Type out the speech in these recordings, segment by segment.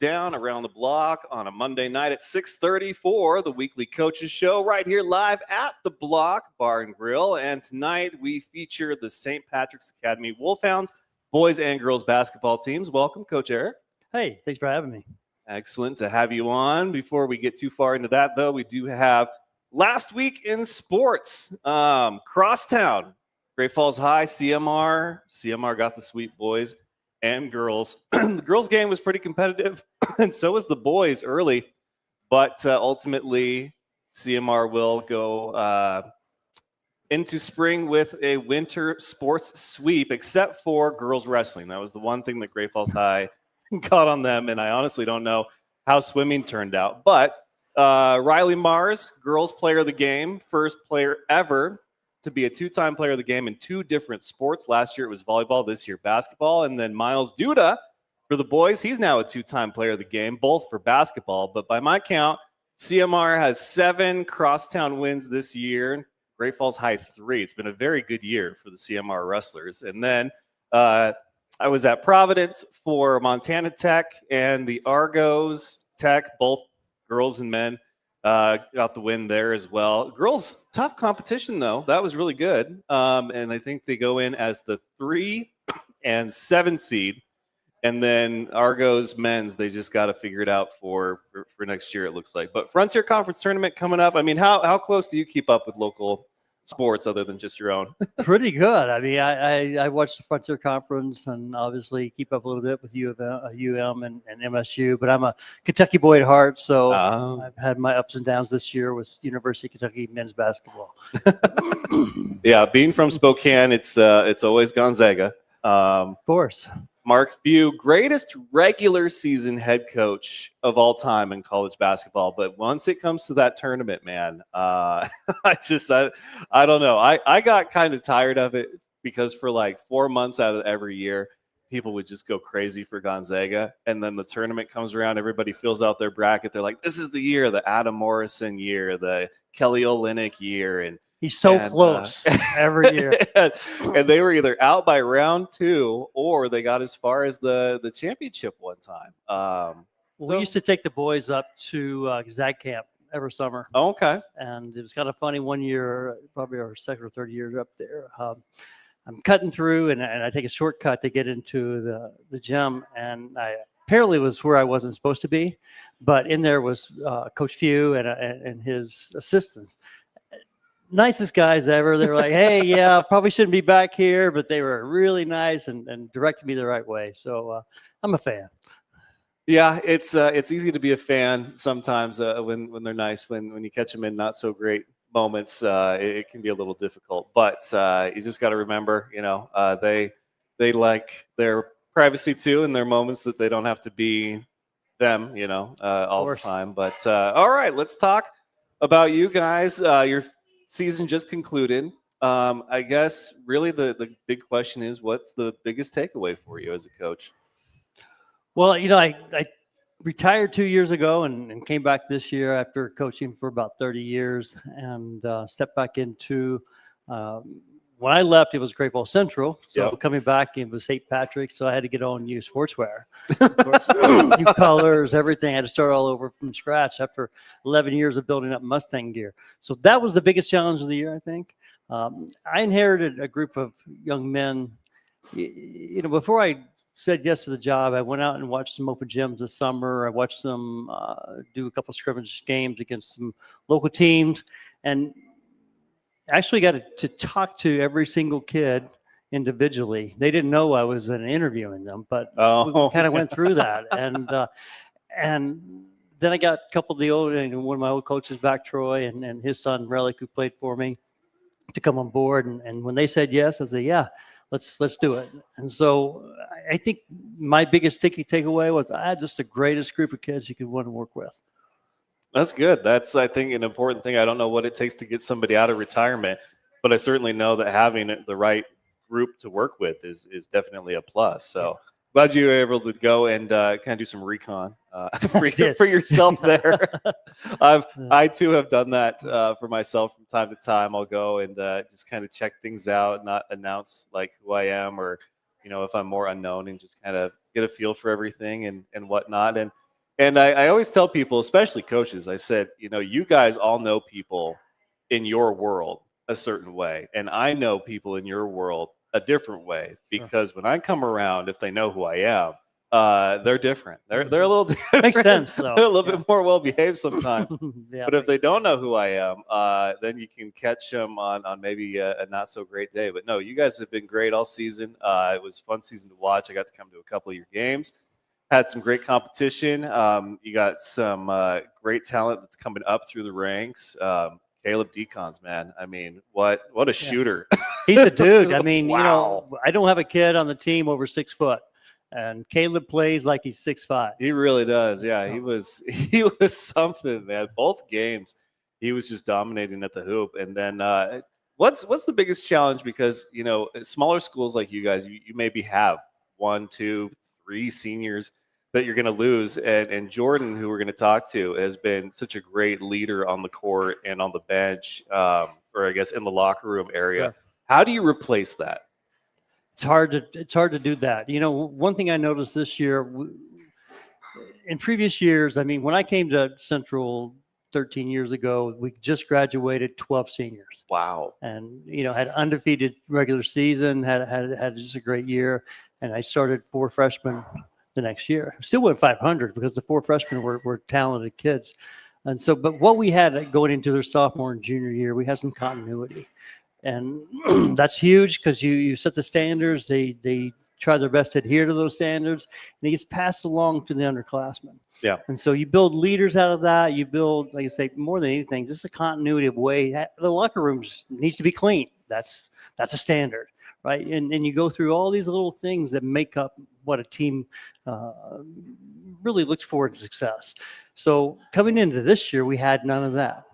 down around the block on a Monday night at 6:30 for the weekly coaches show right here live at the Block Bar and Grill. And tonight we feature the St. Patrick's Academy Wolfhounds boys and girls basketball teams. Welcome, Coach Eric. Hey, thanks for having me. Excellent to have you on. Before we get too far into that, though, we do have last week in sports, Crosstown, Great Falls High, CMR. CMR got the sweep, boys and girls. The girls' game was pretty competitive, and so was the boys early. But ultimately, CMR will go into spring with a winter sports sweep, except for girls wrestling. That was the one thing that Great Falls High got on them, and I honestly don't know how swimming turned out. But Riley Mars, girls player of the game, first player ever to be a two-time player of the game in two different sports. Last year it was volleyball, this year basketball. And then Miles Duda for the boys, he's now a two-time player of the game, both for basketball. But by my count, CMR has 7 crosstown wins this year. Great Falls High 3. It's been a very good year for the CMR wrestlers. And then I was at Providence for Montana Tech and the Argos Tech, both girls and men. Got the win there as well. Girls, tough competition, though. That was really good. And I think they go in as the 3 and 7 seed. And then Argos men's, they just got to figure it out for next year, it looks like. But Frontier Conference tournament coming up. I mean, how close do you keep up with local sports other than just your own? Pretty good. I mean, I watched the Frontier Conference and obviously keep up a little bit with UM and MSU, but I'm a Kentucky boy at heart, so I've had my ups and downs this year with University of Kentucky men's basketball. Yeah, being from Spokane, it's always Gonzaga. Of course. Mark Few, greatest regular season head coach of all time in college basketball. But once it comes to that tournament, man, I don't know. I got kind of tired of it because for like 4 months out of every year, people would just go crazy for Gonzaga. And then the tournament comes around, everybody fills out their bracket. They're like, this is the year, the Adam Morrison year, the Kelly Olynyk year. And he's so close every year. And they were either out by round 2 or they got as far as the championship one time. We used to take the boys up to Zag Camp every summer. Oh, okay. And it was kind of funny one year, probably our second or third year up there. I'm cutting through and I take a shortcut to get into the gym. And I apparently was where I wasn't supposed to be. But in there was Coach Few and his assistants. Nicest guys ever. They were like, hey, yeah, probably shouldn't be back here, but they were really nice and directed me the right way. So I'm a fan. Yeah, it's easy to be a fan sometimes when they're nice. When you catch them in not so great moments, it can be a little difficult. But you just got to remember, they like their privacy too, and their moments that they don't have to be them, all the time. But all right, let's talk about you guys. Your season just concluded. I guess really the big question is, what's the biggest takeaway for you as a coach? Well, I retired 2 years ago and came back this year after coaching for about 30 years and stepped back into when I left, it was Great Falls Central. So coming back, it was St. Patrick's. So I had to get on new sportswear, of course, new colors, everything. I had to start all over from scratch after 11 years of building up Mustang gear. So that was the biggest challenge of the year, I think. I inherited a group of young men. Before I said yes to the job, I went out and watched some open gyms this summer. I watched them do a couple of scrimmage games against some local teams, and actually got to talk to every single kid individually. They didn't know I was interviewing them, but we kind of went through that. And then I got a couple of one of my old coaches back, Troy, and his son, Relic, who played for me, to come on board. And when they said yes, I said, yeah, let's do it. And so I think my biggest takeaway was I had just the greatest group of kids you could want to work with. That's good. That's, I think, an important thing. I don't know what it takes to get somebody out of retirement, but I certainly know that having the right group to work with is definitely a plus. So glad you were able to go and kind of do some recon for yourself there. I too have done that for myself from time to time. I'll go and just kind of check things out, not announce like who I am or, if I'm more unknown, and just kind of get a feel for everything and whatnot. And And I always tell people, especially coaches, I said, you guys all know people in your world a certain way. And I know people in your world a different way, because when I come around, if they know who I am, they're different. They're a little different. Makes sense, though. They're a little bit more well behaved sometimes. Yeah, But if they don't know who I am, then you can catch them on maybe a not so great day. But no, you guys have been great all season. It was a fun season to watch. I got to come to a couple of your games. Had some great competition. You got some great talent that's coming up through the ranks. Caleb Decons, man. I mean, what a shooter. He's a dude. I mean, Wow. I don't have a kid on the team over 6 foot, and Caleb plays like he's 6'5". He really does. Yeah, he was something, man. Both games, he was just dominating at the hoop. And then what's the biggest challenge? Because smaller schools like you guys, you maybe have 1, 2, 3 seniors that you're going to lose. And Jordan, who we're going to talk to, has been such a great leader on the court and on the bench, or I guess in the locker room area. Sure. How do you replace that? It's hard to do that. One thing I noticed this year, in previous years, I mean, when I came to Central 13 years ago, we just graduated 12 seniors. Wow. And, had undefeated regular season, had just a great year. And I started 4 freshmen the next year. Still went 500 because the 4 freshmen were talented kids. And so, but what we had going into their sophomore and junior year, we had some continuity. And that's huge because you set the standards. They try their best to adhere to those standards, and it gets passed along to the underclassmen. Yeah. And so you build leaders out of that. You build, like I say, more than anything, just a continuity of way. The locker room needs to be clean. That's a standard, right? And you go through all these little things that make up what a team really looks forward to success. So coming into this year, we had none of that.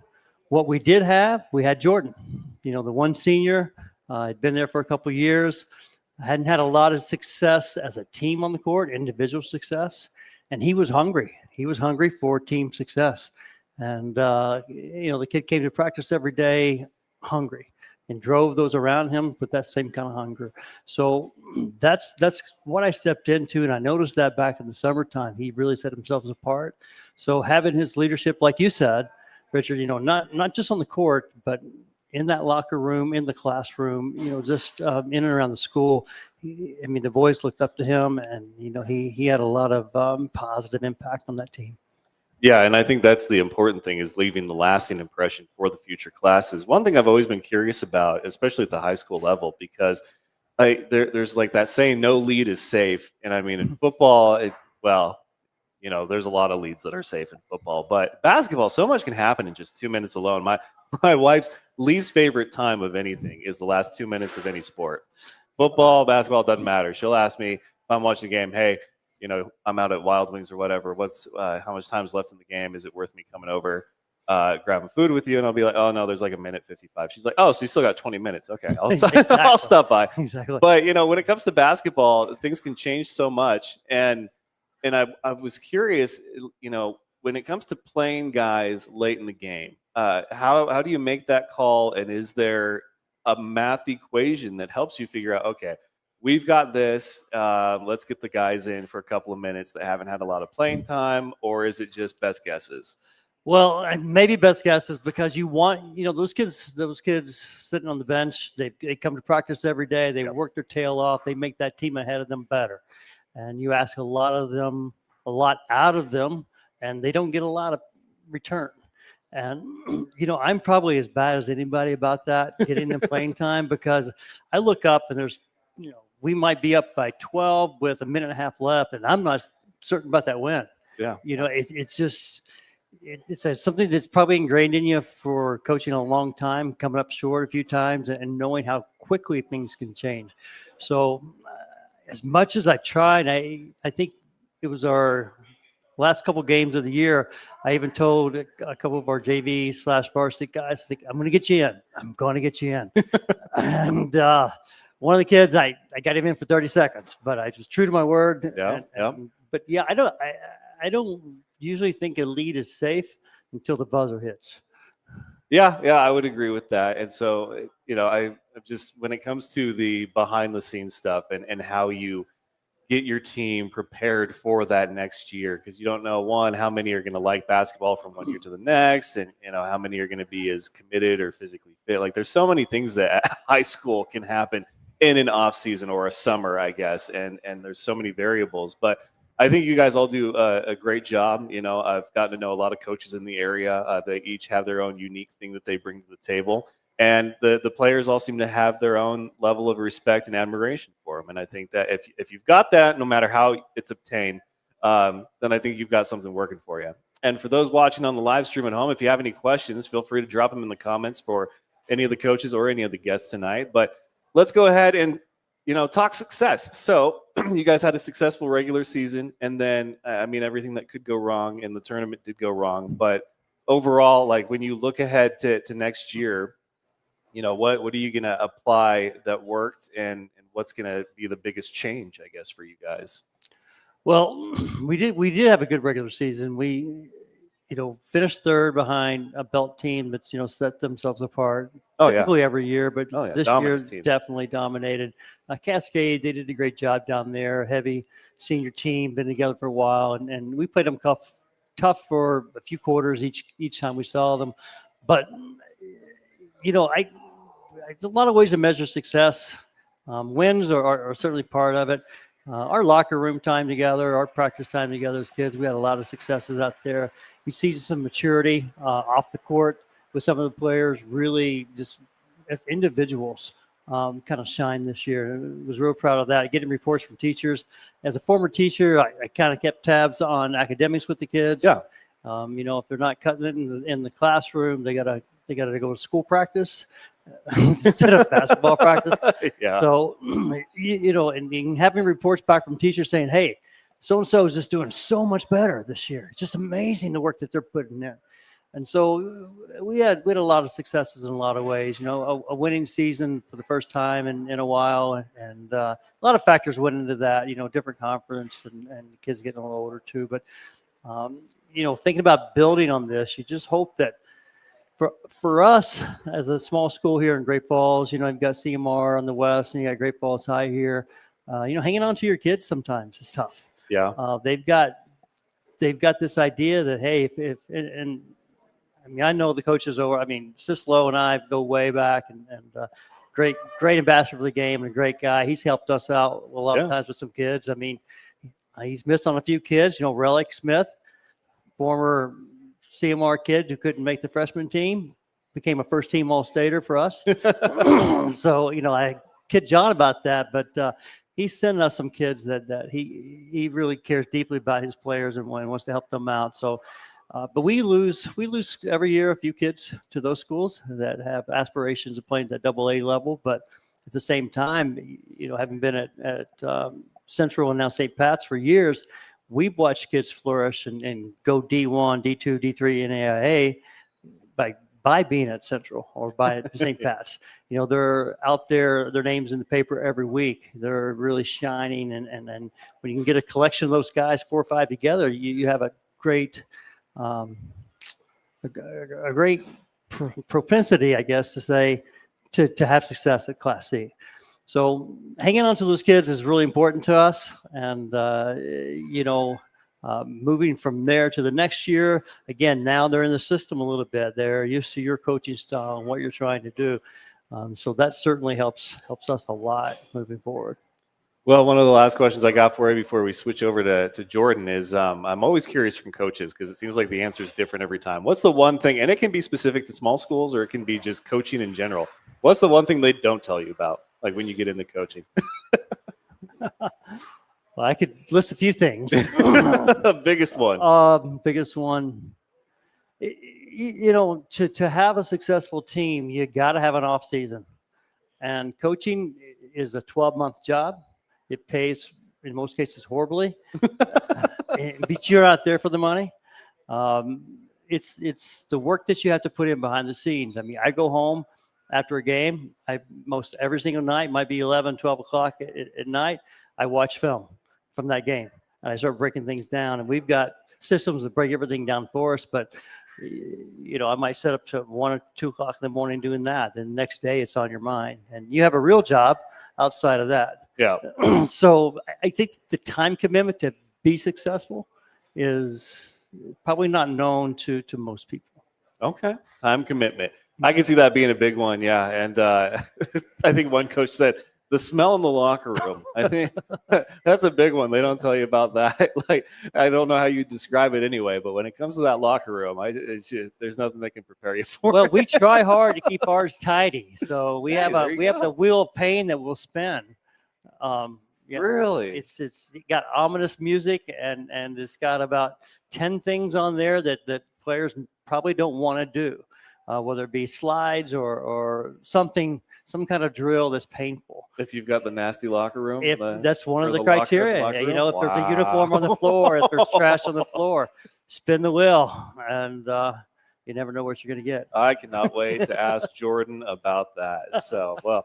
What we did have, we had Jordan, the one senior, had been there for a couple of years, hadn't had a lot of success as a team on the court, individual success, and he was hungry. He was hungry for team success. And, the kid came to practice every day hungry and drove those around him with that same kind of hunger. So that's what I stepped into, and I noticed that back in the summertime. He really set himself apart. So having his leadership, like you said, Richard, not just on the court, but in that locker room, in the classroom, just in and around the school. The boys looked up to him, and he had a lot of positive impact on that team. Yeah, and I think that's the important thing, is leaving the lasting impression for the future classes. One thing I've always been curious about, especially at the high school level, because there's like that saying, no lead is safe. And I mean, in football, there's a lot of leads that are safe in football, but basketball, so much can happen in just 2 minutes alone. My wife's least favorite time of anything is the last 2 minutes of any sport. Football, basketball, doesn't matter. She'll ask me if I'm watching the game, hey, I'm out at Wild Wings or whatever. What's how much time's left in the game? Is it worth me coming over, grabbing food with you? And I'll be like, oh no, there's like a minute 55. She's like, oh, so you still got 20 minutes? Okay, Exactly. I'll stop by. Exactly. But when it comes to basketball, things can change so much, and I was curious, when it comes to playing guys late in the game, how do you make that call? And is there a math equation that helps you figure out, okay, we've got this, let's get the guys in for a couple of minutes that haven't had a lot of playing time, or is it just best guesses? Well, maybe best guesses, because you want, those kids sitting on the bench, they come to practice every day. They work their tail off. They make that team ahead of them better. And you ask a lot out of them, and they don't get a lot of return. And, I'm probably as bad as anybody about that, getting them playing time, because I look up and there's, we might be up by 12 with a minute and a half left, and I'm not certain about that win. Yeah. It's something that's probably ingrained in you for coaching a long time, coming up short a few times, and knowing how quickly things can change. So as much as I tried, I think it was our last couple games of the year, I even told a couple of our JV/varsity guys, I'm going to get you in. I'm going to get you in. And one of the kids, I got him in for 30 seconds, but I was true to my word. But yeah, I don't usually think a lead is safe until the buzzer hits. Yeah, I would agree with that. And so, I just, when it comes to the behind the scenes stuff and how you get your team prepared for that next year? Because you don't know, one, how many are going to like basketball from one year to the next, and how many are going to be as committed or physically fit. Like, there's so many things that at high school can happen in an off season or a summer, I guess, and there's so many variables. But I think you guys all do a great job. I've gotten to know a lot of coaches in the area. They each have their own unique thing that they bring to the table. And the players all seem to have their own level of respect and admiration for them. And I think that if you've got that, no matter how it's obtained, then I think you've got something working for you. And for those watching on the live stream at home, if you have any questions, feel free to drop them in the comments for any of the coaches or any of the guests tonight. But let's go ahead and talk success. So you guys had a successful regular season, and then everything that could go wrong in the tournament did go wrong. But overall, like, when you look ahead to next year, what are you going to apply that worked, and what's going to be the biggest change, I guess, for you guys? Well, we did have a good regular season. We, finished third behind a belt team that's, set themselves apart. Typically every year, but this year team. Definitely dominated. Cascade, they did a great job down there. Heavy senior team, been together for a while, and we played them tough for a few quarters each time we saw them. But a lot of ways to measure success. Wins are certainly part of it. Our locker room time together, our practice time together as kids, we had a lot of successes out there. We see some maturity off the court with some of the players, really just as individuals kind of shine this year. I was real proud of that. Getting reports from teachers. As a former teacher, I kind of kept tabs on academics with the kids. Yeah. If they're not cutting it in the classroom, they gotta go to school practice instead of basketball practice. Yeah. So, and having reports back from teachers saying, "Hey, so and so is just doing so much better this year. It's just amazing the work that they're putting in." And so we had a lot of successes in a lot of ways. A winning season for the first time in a while, and a lot of factors went into that. Different conference and kids getting a little older too. But thinking about building on this, you just hope that for us as a small school here in Great Falls, you've got CMR on the west, and you got Great Falls High here. Hanging on to your kids sometimes is tough. Yeah. They've got this idea that, hey, I know the coaches over. Sislo and I go way back, and great ambassador for the game and a great guy. He's helped us out a lot of times with some kids. He's missed on a few kids. Relic Smith, former CMR kid who couldn't make the freshman team, became a first-team All-Stater for us. So, I kid John about that, but he's sending us some kids that he really cares deeply about his players and wants to help them out. So, but we lose every year a few kids to those schools that have aspirations of playing at that AA level. But at the same time, having been at Central and now St. Pat's for years, we've watched kids flourish and go D1, D2, D3 NAIA by being at Central or by St. Pat's. They're out there, their names in the paper every week. They're really shining. And when you can get a collection of those guys, 4 or 5 together, you have a great propensity, I guess, to say, to have success at Class C. So hanging on to those kids is really important to us. And, moving from there to the next year, again, now they're in the system a little bit. They're used to your coaching style and what you're trying to do. So that certainly helps us a lot moving forward. Well, one of the last questions I got for you before we switch over to Jordan is I'm always curious from coaches, because it seems like the answer is different every time. What's the one thing, and it can be specific to small schools or it can be just coaching in general. What's the one thing they don't tell you about, like when you get into coaching? Well, I could list a few things. The biggest one. Biggest one. To have a successful team, you got to have an off season, and coaching is a 12-month job. It pays in most cases horribly, but you're out there for the money. It's the work that you have to put in behind the scenes. I go home after a game. Most every single night, might be 11, 12 o'clock at night. I watch film from that game, and I start breaking things down. And we've got systems that break everything down for us, but I might set up to 1 or 2 o'clock in the morning doing that. Then the next day it's on your mind, and you have a real job outside of that. Yeah. So I think the time commitment to be successful is probably not known to most people. Okay. Time commitment. I can see that being a big one. Yeah. And I think one coach said the smell in the locker room. I think that's a big one. They don't tell you about that. Like, I don't know how you describe it anyway, but when it comes to that locker room, there's nothing that can prepare you for Well, it. we try hard to keep ours tidy. So we Hey, have there you we have the go. wheel of pain that we'll spin. Yeah, Really? it's got ominous music and it's got about 10 things on there that players probably don't want to do, whether it be slides or something, some kind of drill that's painful. If you've got the nasty locker room, If that's one or of the the locker criteria, you room? know, if there's a uniform on the Wow. floor, if there's trash on the floor, spin the wheel, and you never know what you're going to get. I cannot wait to ask Jordan about that. So, well,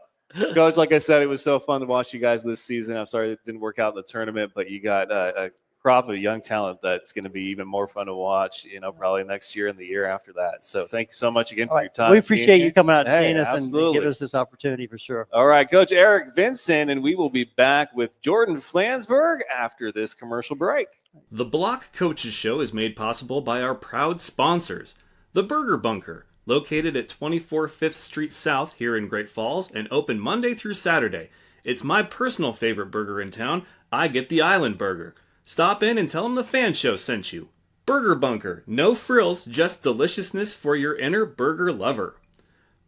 Coach, like I said, it was so fun to watch you guys this season. I'm sorry it didn't work out in the tournament, but you got a crop of young talent that's going to be even more fun to watch, probably next year and the year after that. So thank you so much again for your time. We appreciate you coming out and Hey, seeing us absolutely. and giving us this opportunity for sure. All right, Coach Eric Vincent, and we will be back with Jordan Flansburgh after this commercial break. The Block Coaches Show is made possible by our proud sponsors, the Burger Bunker, located at 24 5th Street South here in Great Falls and open Monday through Saturday. It's my personal favorite burger in town. I get the Island Burger. Stop in and tell them the F.A.N Show sent you. Burger Bunker, no frills, just deliciousness for your inner burger lover.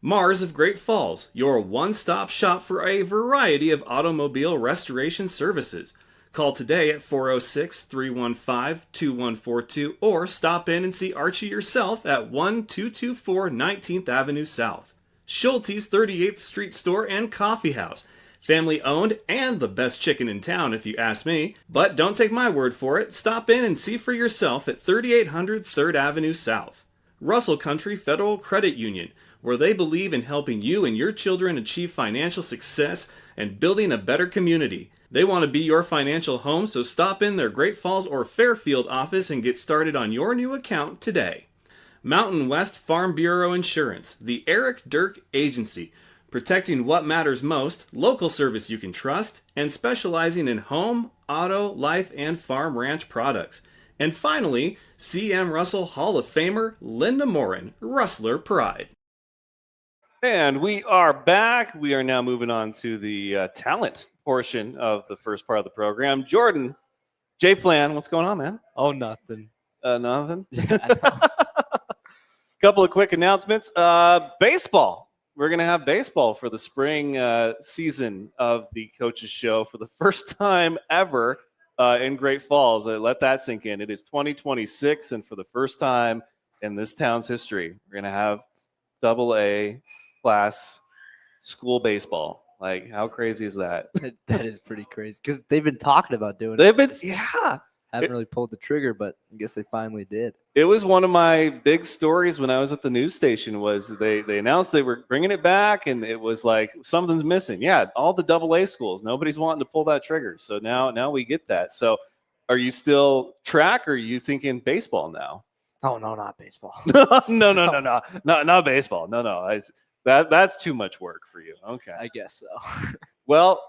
Mars of Great Falls, your one-stop shop for a variety of automobile restoration services. Call today at 406-315-2142 or stop in and see Archie yourself at 1224 19th Avenue South. Schulte's 38th Street Store and Coffee House. Family owned and the best chicken in town if you ask me. But don't take my word for it. Stop in and see for yourself at 3800 3rd Avenue South. Russell Country Federal Credit Union, where they believe in helping you and your children achieve financial success and building a better community. They want to be your financial home, so stop in their Great Falls or Fairfield office and get started on your new account today. Mountain West Farm Bureau Insurance, the Eric Dirk Agency, protecting what matters most, local service you can trust, and specializing in home, auto, life, and farm ranch products. And finally, C.M. Russell Hall of Famer Linda Morin, Rustler Pride. And we are back. We are now moving on to the talent portion of the first part of the program. Jordan, Jay F.A.N, what's going on, man? Oh, nothing. Nothing? Yeah, Couple of quick announcements. Baseball. We're going to have baseball for the spring season of the Coaches Show for the first time ever in Great Falls. Let that sink in. It is 2026, and for the first time in this town's history, we're going to have AA class school baseball. Like, how crazy is that? that is pretty crazy because they've been talking about doing They've it. been, Just yeah. haven't really pulled the trigger, but I guess they finally did. It was one of my big stories when I was at the news station. Was they announced they were bringing it back, and it was like something's missing. Yeah, all the AA schools, nobody's wanting to pull that trigger. So now we get that. So, are you still track, or are you thinking baseball now? Oh no, not baseball. No, not baseball. No. That's too much work for you. Okay. I guess so. Well,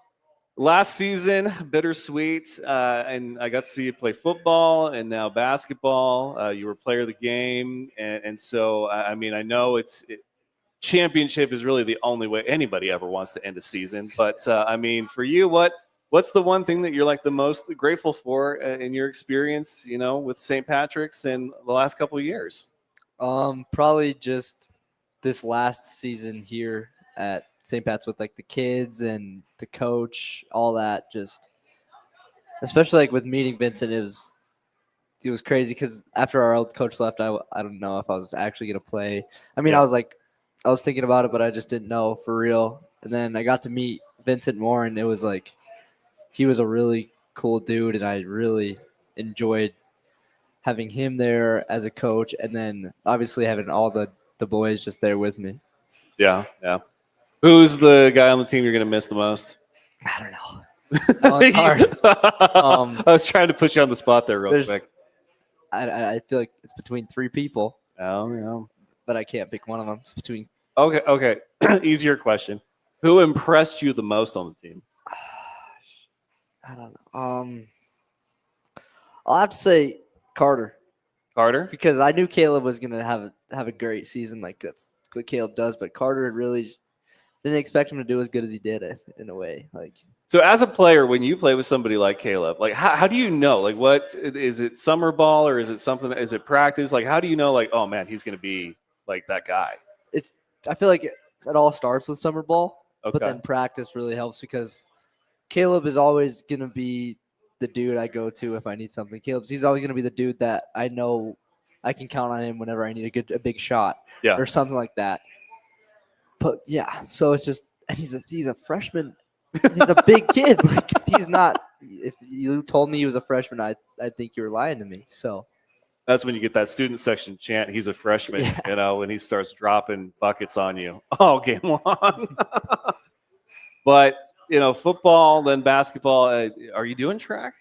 last season, bittersweet, and I got to see you play football and now basketball. You were player of the game, and so I mean, I know championship is really the only way anybody ever wants to end a season. But I mean, for you, what's the one thing that you're like the most grateful for in your experience, with St. Patrick's in the last couple of years? Probably just this last season here at St. Pat's with like the kids and the coach, all that. Just especially like with meeting Vincent, it was crazy because after our old coach left, I don't know if I was actually gonna play. I mean, Yeah. I was thinking about it, but I just didn't know for real. And then I got to meet Vincent more, and it was like he was a really cool dude, and I really enjoyed having him there as a coach, and then obviously having all the boys just there with me. Yeah. Who's the guy on the team you're going to miss the most? I don't know. That one's hard. I was trying to put you on the spot there real quick. I feel like it's between three people, Oh, yeah. but I can't pick one of them. It's between Okay. Easier question. Who impressed you the most on the team? I don't know. I'll have to say Carter Carter? because I knew Caleb was gonna have a great season like that's what Caleb does, but Carter really didn't expect him to do as good as he did in a way. Like So as a player, when you play with somebody like Caleb, like how do you know? Like what is it, summer ball, or is it something, is it practice? Like how do you know, like, oh man, he's going to be like that guy? I feel like it all starts with summer ball, but Okay. then practice really helps because Caleb is always gonna be the dude I go to if I need something. He's always gonna be the dude that I know I can count on him whenever I need a big shot Yeah. or something like that. But yeah, so it's just and he's a freshman. He's a big kid. Like he's not. If you told me he was a freshman, I think you were lying to me. So That's when you get that student section chant, he's a freshman, Yeah. you know, when he starts dropping buckets on you. Oh, game on. But, you know, football, then basketball. Are you doing track?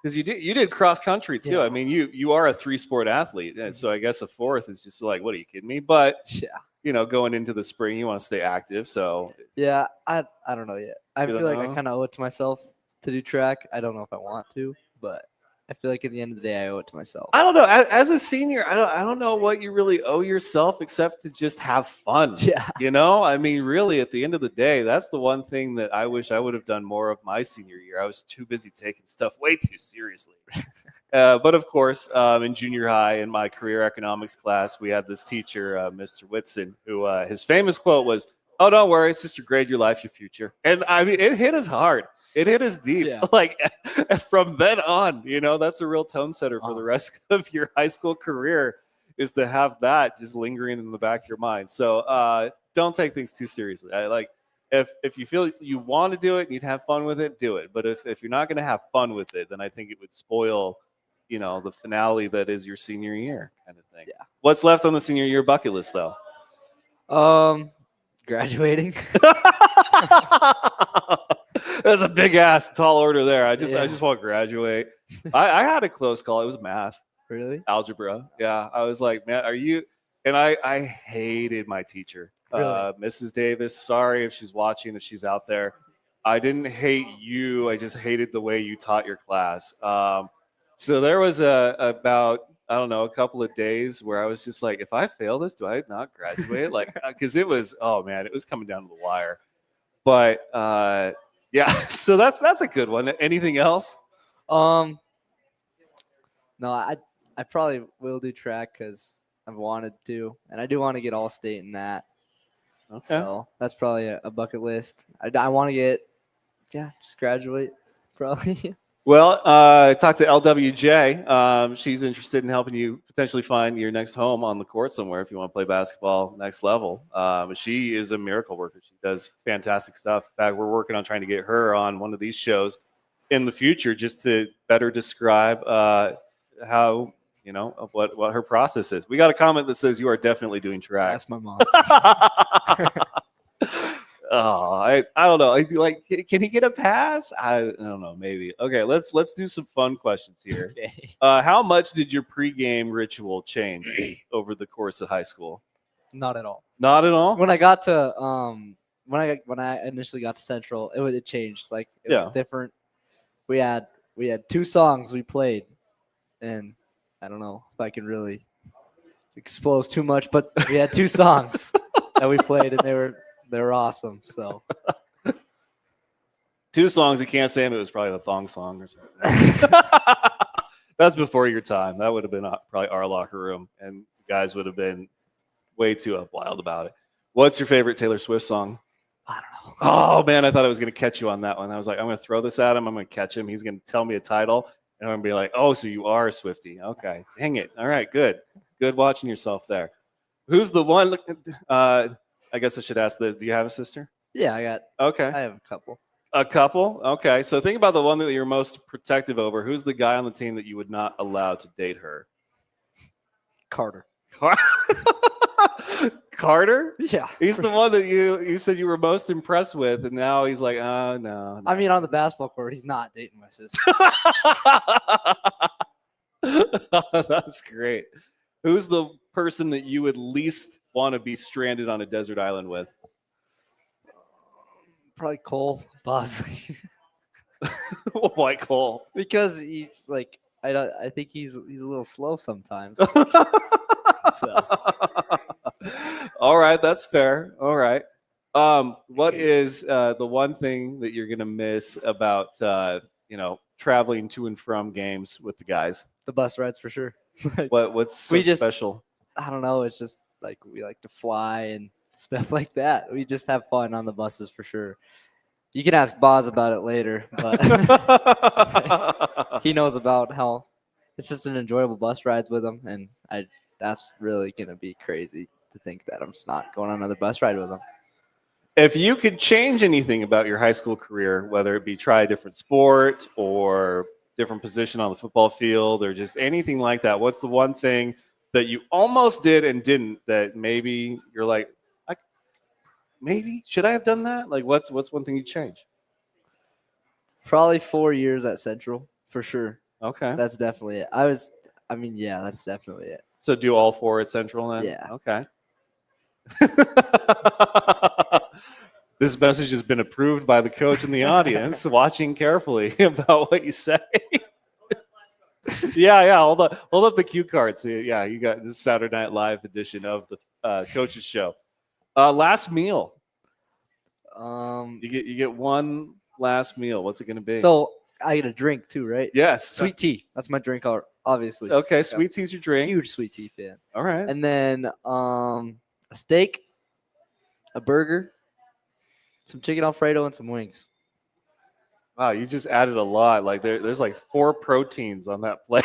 Because you did cross country too. Yeah. I mean, you are a 3-sport athlete, and so I guess a fourth is just like, what are you kidding me? But yeah, you know, going into the spring, you want to stay active. So yeah. I don't know yet. I You feel don't like I know? kind of owe it to myself to do track. I don't know if I want to, but I feel like at the end of the day, I owe it to myself. I don't know. As a senior, I don't know what you really owe yourself except to just have fun. Yeah. You know, I mean, really, at the end of the day, that's the one thing that I wish I would have done more of my senior year. I was too busy taking stuff way too seriously. But of course, in junior high, in my career economics class, we had this teacher, Mr. Whitson, who his famous quote was, "Oh, don't worry, it's just your grade, your life, your future." And I mean, it hit us hard. It hit us deep. Yeah. Like from then on, you know, that's a real tone setter for the rest of your high school career, is to have that just lingering in the back of your mind. So don't take things too seriously. If you feel you want to do it and you'd have fun with it, do it. But if you're not going to have fun with it, then I think it would spoil, you know, the finale that is your senior year kind of thing. Yeah. What's left on the senior year bucket list, though? Graduating. That's a big ass tall order there. I just Yeah. want to graduate. I had a close call. It was math, Really? algebra. Yeah, I was like, man, are you? And I hated my teacher, Really? Mrs. Davis. Sorry if she's watching, if she's out there. I didn't hate you. I just hated the way you taught your class. So there was about, I don't know, a couple of days where I was just like, if I fail this, do I not graduate? Like, because it was, oh man, it was coming down to the wire. But yeah, so that's a good one. Anything else? No, I probably will do track because I've wanted to, and I do want to get all state in that. Okay. So that's probably a bucket list. I want to get, just graduate probably. Well, I talked to LWJ. She's interested in helping you potentially find your next home on the court somewhere if you want to play basketball next level. She is a miracle worker. She does fantastic stuff. In fact, we're working on trying to get her on one of these shows in the future just to better describe how, you know, of what her process is. We got a comment that says you are definitely doing track. That's my mom. Oh, I don't know. Like, can he get a pass? I don't know. Maybe. Okay, let's do some fun questions here. Okay. How much did your pregame ritual change over the course of high school? Not at all. Not at all. When I got to when I initially got to Central, it changed. Like it was different. We had 2 songs we played, and I don't know if I can really expose too much, but we had 2 songs that we played, and they were awesome. So 2 songs. You can't say them. It was probably the thong song or something. That's before your time. That would have been probably our locker room, and you guys would have been way too up wild about it. What's your favorite Taylor Swift song? I don't know. Oh man, I thought I was going to catch you on that one. I was like, I'm going to throw this at him. I'm going to catch him. He's going to tell me a title, and I'm going to be like, oh, so you are a Swiftie. Okay, dang it. All right, good watching yourself there. Who's the one? I guess I should ask this. Do you have a sister? Yeah, I Okay. have a couple. A couple? Okay. So think about the one that you're most protective over. Who's the guy on the team that you would not allow to date her? Carter. Carter? Yeah. He's the one that you said you were most impressed with, and now he's like, oh, no. I mean, on the basketball court, he's not dating my sister. That's great. Who's the person that you would least want to be stranded on a desert island with? Probably Cole Bosley. Why Cole? because he's like I think he's a little slow sometimes. So All right, that's fair. All right. What is the one thing that you're gonna miss about traveling to and from games with the guys? the bus rides for sure. Like, What's so We just- special? I don't know. It's just like we like to fly and stuff like that. We just have fun on the buses for sure. You can ask Boz about it later, but he knows about how it's just an enjoyable bus rides with him, and that's really gonna be crazy to think that I'm just not going on another bus ride with him. If you could change anything about your high school career, whether it be try a different sport or different position on the football field or just anything like that, what's the one thing that you almost did and didn't that maybe you're like, maybe should I have done that? Like, what's one thing you change? Probably 4 years at Central for sure. Okay. That's definitely it. Yeah, that's definitely it. So do all four at Central then? Yeah. Okay. This message has been approved by the coach in the audience, watching carefully about what you say. Yeah. Hold up the cue cards. Yeah, you got this Saturday Night Live edition of the coach's show. Last meal. You get one last meal. What's it going to be? So I get a drink too, right? yes, Sweet tea. That's my drink, obviously. Okay, sweet tea's your drink. Huge sweet tea fan. All right. And then a steak, a burger, some chicken Alfredo, and some wings. Wow, you just added a lot. Like there's like 4 proteins on that plate.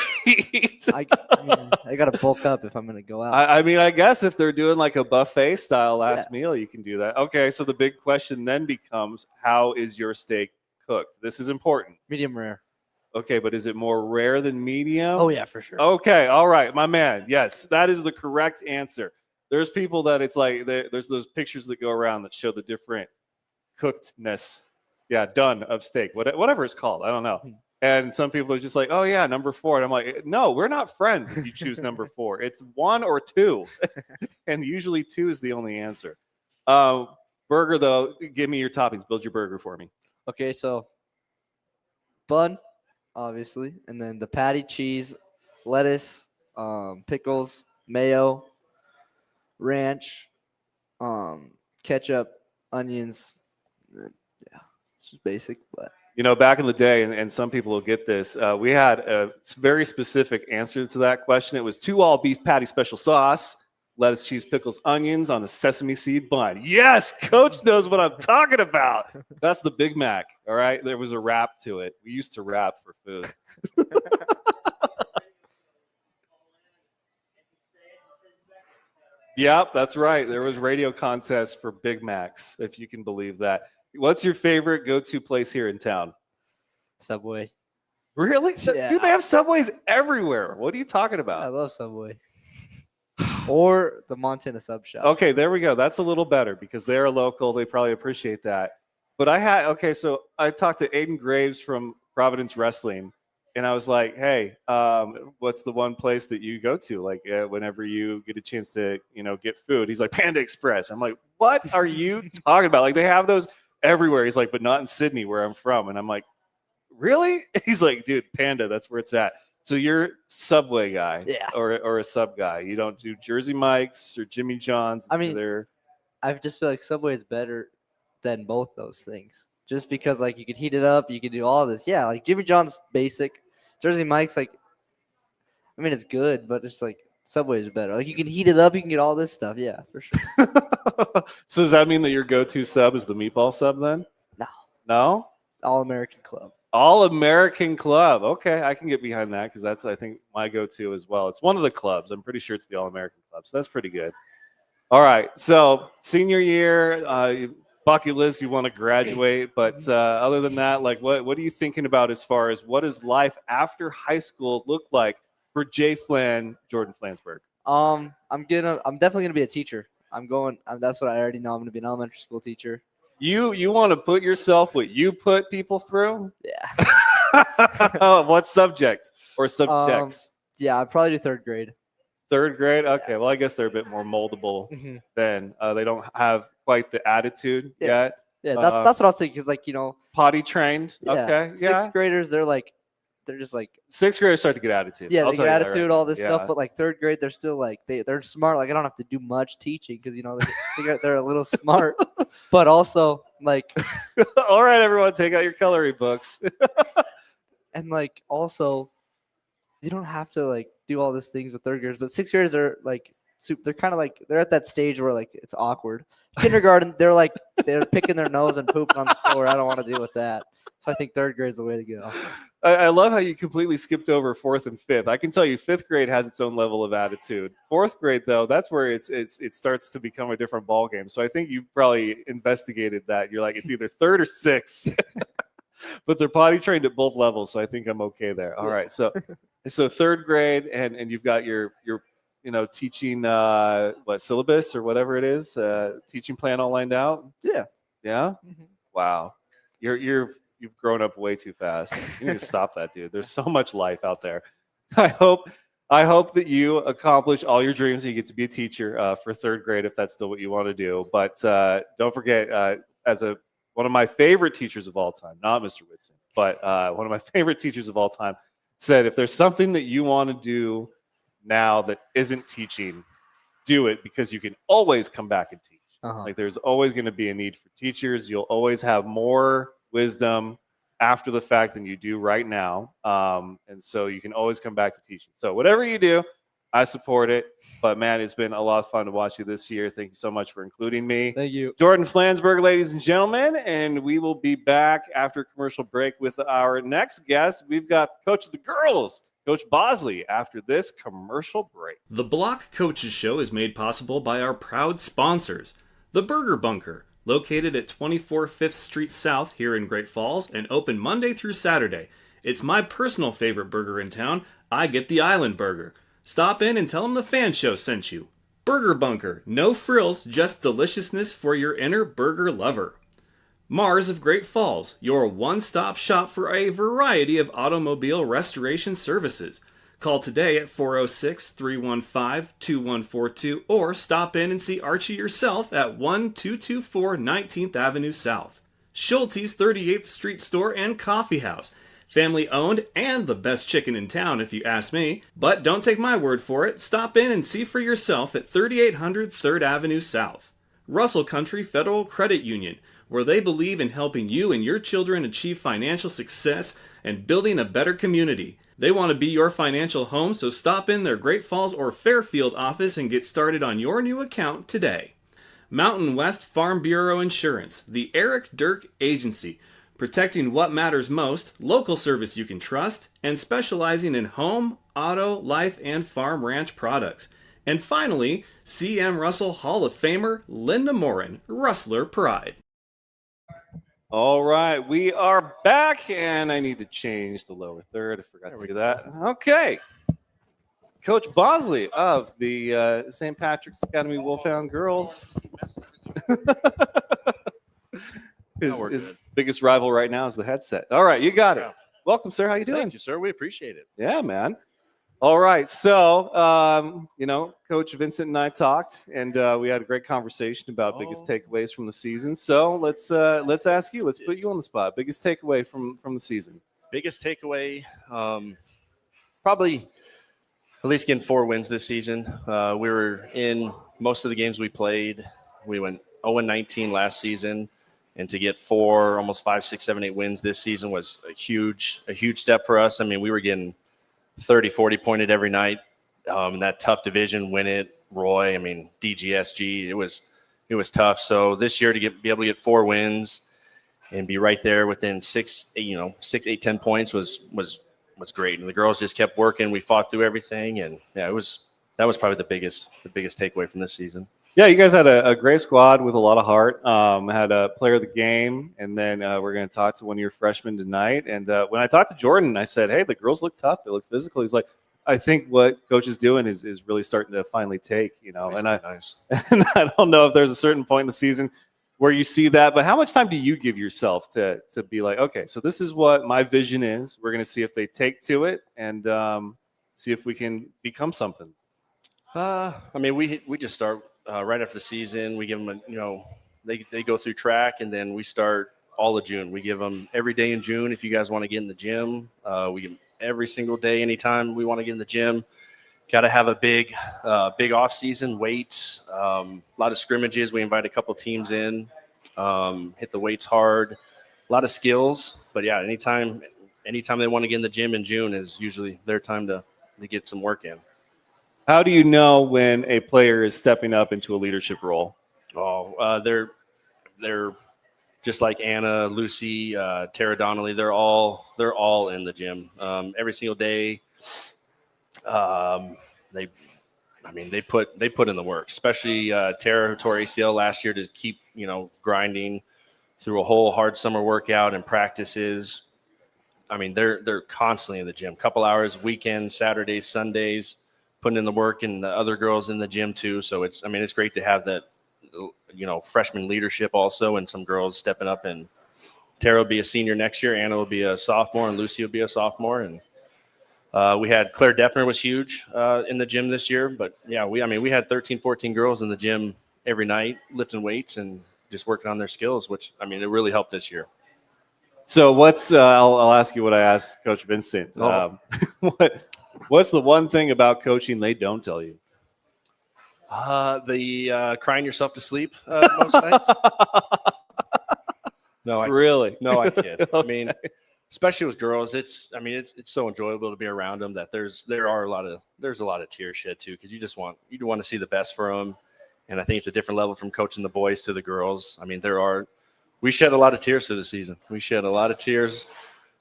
I got to bulk up if I'm going to go out. I mean, I guess if they're doing like a buffet style last meal, you can do that. Okay, so the big question then becomes, how is your steak cooked? This is important. Medium rare. Okay, but is it more rare than medium? Oh, yeah, for sure. Okay, all right, my man. Yes, that is the correct answer. There's people that it's like there's those pictures that go around that show the different cookedness. Yeah, done of steak, whatever it's called. I don't know. And some people are just like, oh yeah, number 4. And I'm like, no, we're not friends if you choose number 4. It's 1 or 2. And usually 2 is the only answer. Burger though, give me your toppings. Build your burger for me. Okay, so bun, obviously, and then the patty, cheese, lettuce, pickles, mayo, ranch, ketchup, onions. Yeah, it's just basic, but Back in the day, and some people will get this, we had a very specific answer to that question. It was 2 all beef patty special sauce, lettuce, cheese, pickles, onions on a sesame seed bun. Yes, Coach knows what I'm talking about. That's the Big Mac, all right? There was a rap to it. We used to rap for food. Yep, that's right. There was radio contests for Big Macs, if you can believe that. What's your favorite go-to place here in town? Subway. Really? Yeah. Dude, they have Subways everywhere. What are you talking I about? love Subway. Or the Montana Sub Shop. Okay, there we go. That's a little better because they're a local. They probably appreciate that. But so I talked to Aiden Graves from Providence Wrestling, and I was like, hey, what's the one place that you go to, like, whenever you get a chance to, get food? He's like, Panda Express. I'm like, what are you talking about? Like, they have those everywhere. He's like, but not in Sydney, where I'm from. And I'm like, really? He's like, dude, Panda, that's where it's at. So you're Subway guy, Yeah. or a sub guy. You don't do Jersey Mike's or Jimmy John's. I mean, they're I just feel like Subway is better than both those things. Just because, like, you can heat it up, you can do all this. Yeah, like Jimmy John's basic. Jersey Mike's, like, I mean, it's good, but it's like Subway is better. Like, you can heat it up, you can get all this stuff. Yeah, for sure. So does that mean that your go-to sub is the meatball sub then? No. No? All American Club. All American Club. Okay, I can get behind that because that's, I think, my go-to as well. It's one of the clubs. I'm pretty sure it's the All American Club, so that's pretty good. All right, so senior year, bucket list, you want to graduate, but other than that, like, what are you thinking about as far as what does life after high school look like for Jordan Flansburgh? I'm definitely gonna be a teacher. That's what I already know. I'm gonna be an elementary school teacher. You want to put yourself what you put people through? Yeah. What subject or subjects? Yeah, I'd probably do 3rd grade. 3rd grade? Okay, well, I guess they're a bit more moldable than they don't have quite the attitude yet. Yeah, that's what I was thinking. Because like Potty trained. yeah, Okay. Yeah. sixth graders they're just like Sixth graders start to get attitude. yeah, I'll they tell get you that attitude, right all now. this Yeah. stuff. But like third grade, they're still like they're smart. Like I don't have to do much teaching because they're a little smart. But also like All right, everyone, take out your coloring books. and like also you don't have to like do all these things with third graders. But sixth graders are like they're kind of like they're at that stage where like it's awkward. Kindergarten, they're picking their nose and pooping on the floor. I don't want to deal with that. So I think third grade's the way to go. I love how you completely skipped over fourth and fifth. I can tell you fifth grade has its own level of attitude. Fourth grade, though, that's where it starts to become a different ball game. So I think you probably investigated that. You're like, it's either third or sixth. But they're potty trained at both levels, so I think I'm okay there. All right. So third grade and you've got your teaching what syllabus or whatever it is, teaching plan all lined out. Yeah. Yeah. Mhm. Wow. You've grown up way too fast. You need to stop that, dude. There's so much life out there. I hope that you accomplish all your dreams and you get to be a teacher for third grade if that's still what you want to do. But don't forget, as one of my favorite teachers of all time, not Mr. Whitson, but one of my favorite teachers of all time said, if there's something that you want to do now that isn't teaching, do it because you can always come back and teach. Like there's always going to be a need for teachers. You'll always have more wisdom after the fact than you do right now. And so you can always come back to teaching. So whatever you do, I support it. But man, it's been a lot of fun to watch you this year. Thank you so much for including me. Thank you. Jordan Flansburgh, ladies and gentlemen. And we will be back after a commercial break with our next guest. We've got Coach of the Girls, Coach Bosley, after this commercial break. The Block Coaches Show is made possible by our proud sponsors. The Burger Bunker, located at 24 5th Street South here in Great Falls and open Monday through Saturday. It's my personal favorite burger in town. I get the Island Burger. Stop in and tell them the F.A.N. Show sent you. Burger Bunker, no frills, just deliciousness for your inner burger lover. Mars of Great Falls, your one-stop shop for a variety of automobile restoration services. Call today at 406-315-2142 or stop in and see Archie yourself at 1224 19th Avenue South. Schulte's 38th Street Store and Coffee House. Family owned and the best chicken in town if you ask me. But don't take my word for it. Stop in and see for yourself at 3800 3rd Avenue South. Russell Country Federal Credit Union, where they believe in helping you and your children achieve financial success and building a better community. They want to be your financial home, so stop in their Great Falls or Fairfield office and get started on your new account today. Mountain West Farm Bureau Insurance, the Eric Dirk Agency, protecting what matters most, local service you can trust, and specializing in home, auto, life, and farm ranch products. And finally, C.M. Russell Hall of Famer Linda Morin, Rustler Pride. All right, we are back, and I need to change the lower third. I forgot to do that. Okay. Coach Bosley of the St. Patrick's Academy Wolfhound Girls. His biggest rival right now is the headset. All right, you got it. Welcome, sir. How you doing? Thank you, sir. We appreciate it. Yeah, man. All right, so Coach Vincent and I talked, and we had a great conversation about biggest takeaways from the season. So let's ask you. Let's put you on the spot. Biggest takeaway from the season. Biggest takeaway, probably at least getting 4 wins this season. We were in most of the games we played. We went 0-19 last season, and to get 4, almost 5, 6, 7, 8 wins this season was a huge step for us. I mean, we were getting 30, 40 pointed every night. In that tough division, win it, Roy, DGSG, it was tough. So this year to be able to get 4 wins and be right there within 6, 8, 10 points was great. And the girls just kept working. We fought through everything, and yeah, that was probably the biggest takeaway from this season. Yeah, you guys had a great squad with a lot of heart. Had a player of the game, and then we're going to talk to one of your freshmen tonight. And when I talked to Jordan, I said, hey, the girls look tough. They look physical. He's like, I think what Coach is doing is really starting to finally take, Nice. And I don't know if there's a certain point in the season where you see that, but how much time do you give yourself to be like, okay, so this is what my vision is. We're going to see if they take to it and see if we can become something. We just start right after the season. We give them they go through track, and then we start all of June. We give them every day in June. If you guys want to get in the gym, we give them every single day, anytime we want to get in the gym. Got to have a big off season, weights, a lot of scrimmages. We invite a couple teams in, hit the weights hard, a lot of skills. But yeah, anytime they want to get in the gym in June is usually their time to get some work in. How do you know when a player is stepping up into a leadership role? Oh, they're just like Anna, Lucy, Tara Donnelly. They're all in the gym every single day. They put in the work, especially Tara, who tore ACL last year, to keep grinding through a whole hard summer workout and practices. I mean, they're constantly in the gym, couple hours, weekends, Saturdays, Sundays, putting in the work, and the other girls in the gym too. So it's great to have that, freshman leadership also, and some girls stepping up. And Tara will be a senior next year, Anna will be a sophomore, and Lucy will be a sophomore. And we had Claire Deppner was huge in the gym this year. But yeah, we had 13, 14 girls in the gym every night lifting weights and just working on their skills, which it really helped this year. So what's I'll ask you what I asked Coach Vincent. What's the one thing about coaching they don't tell you? The crying yourself to sleep most nights. No, I kid. Okay. Especially with girls, it's so enjoyable to be around them that there's a lot of tear shed too, because you want to see the best for them, and I think it's a different level from coaching the boys to the girls. We shed a lot of tears through the season. We shed a lot of tears,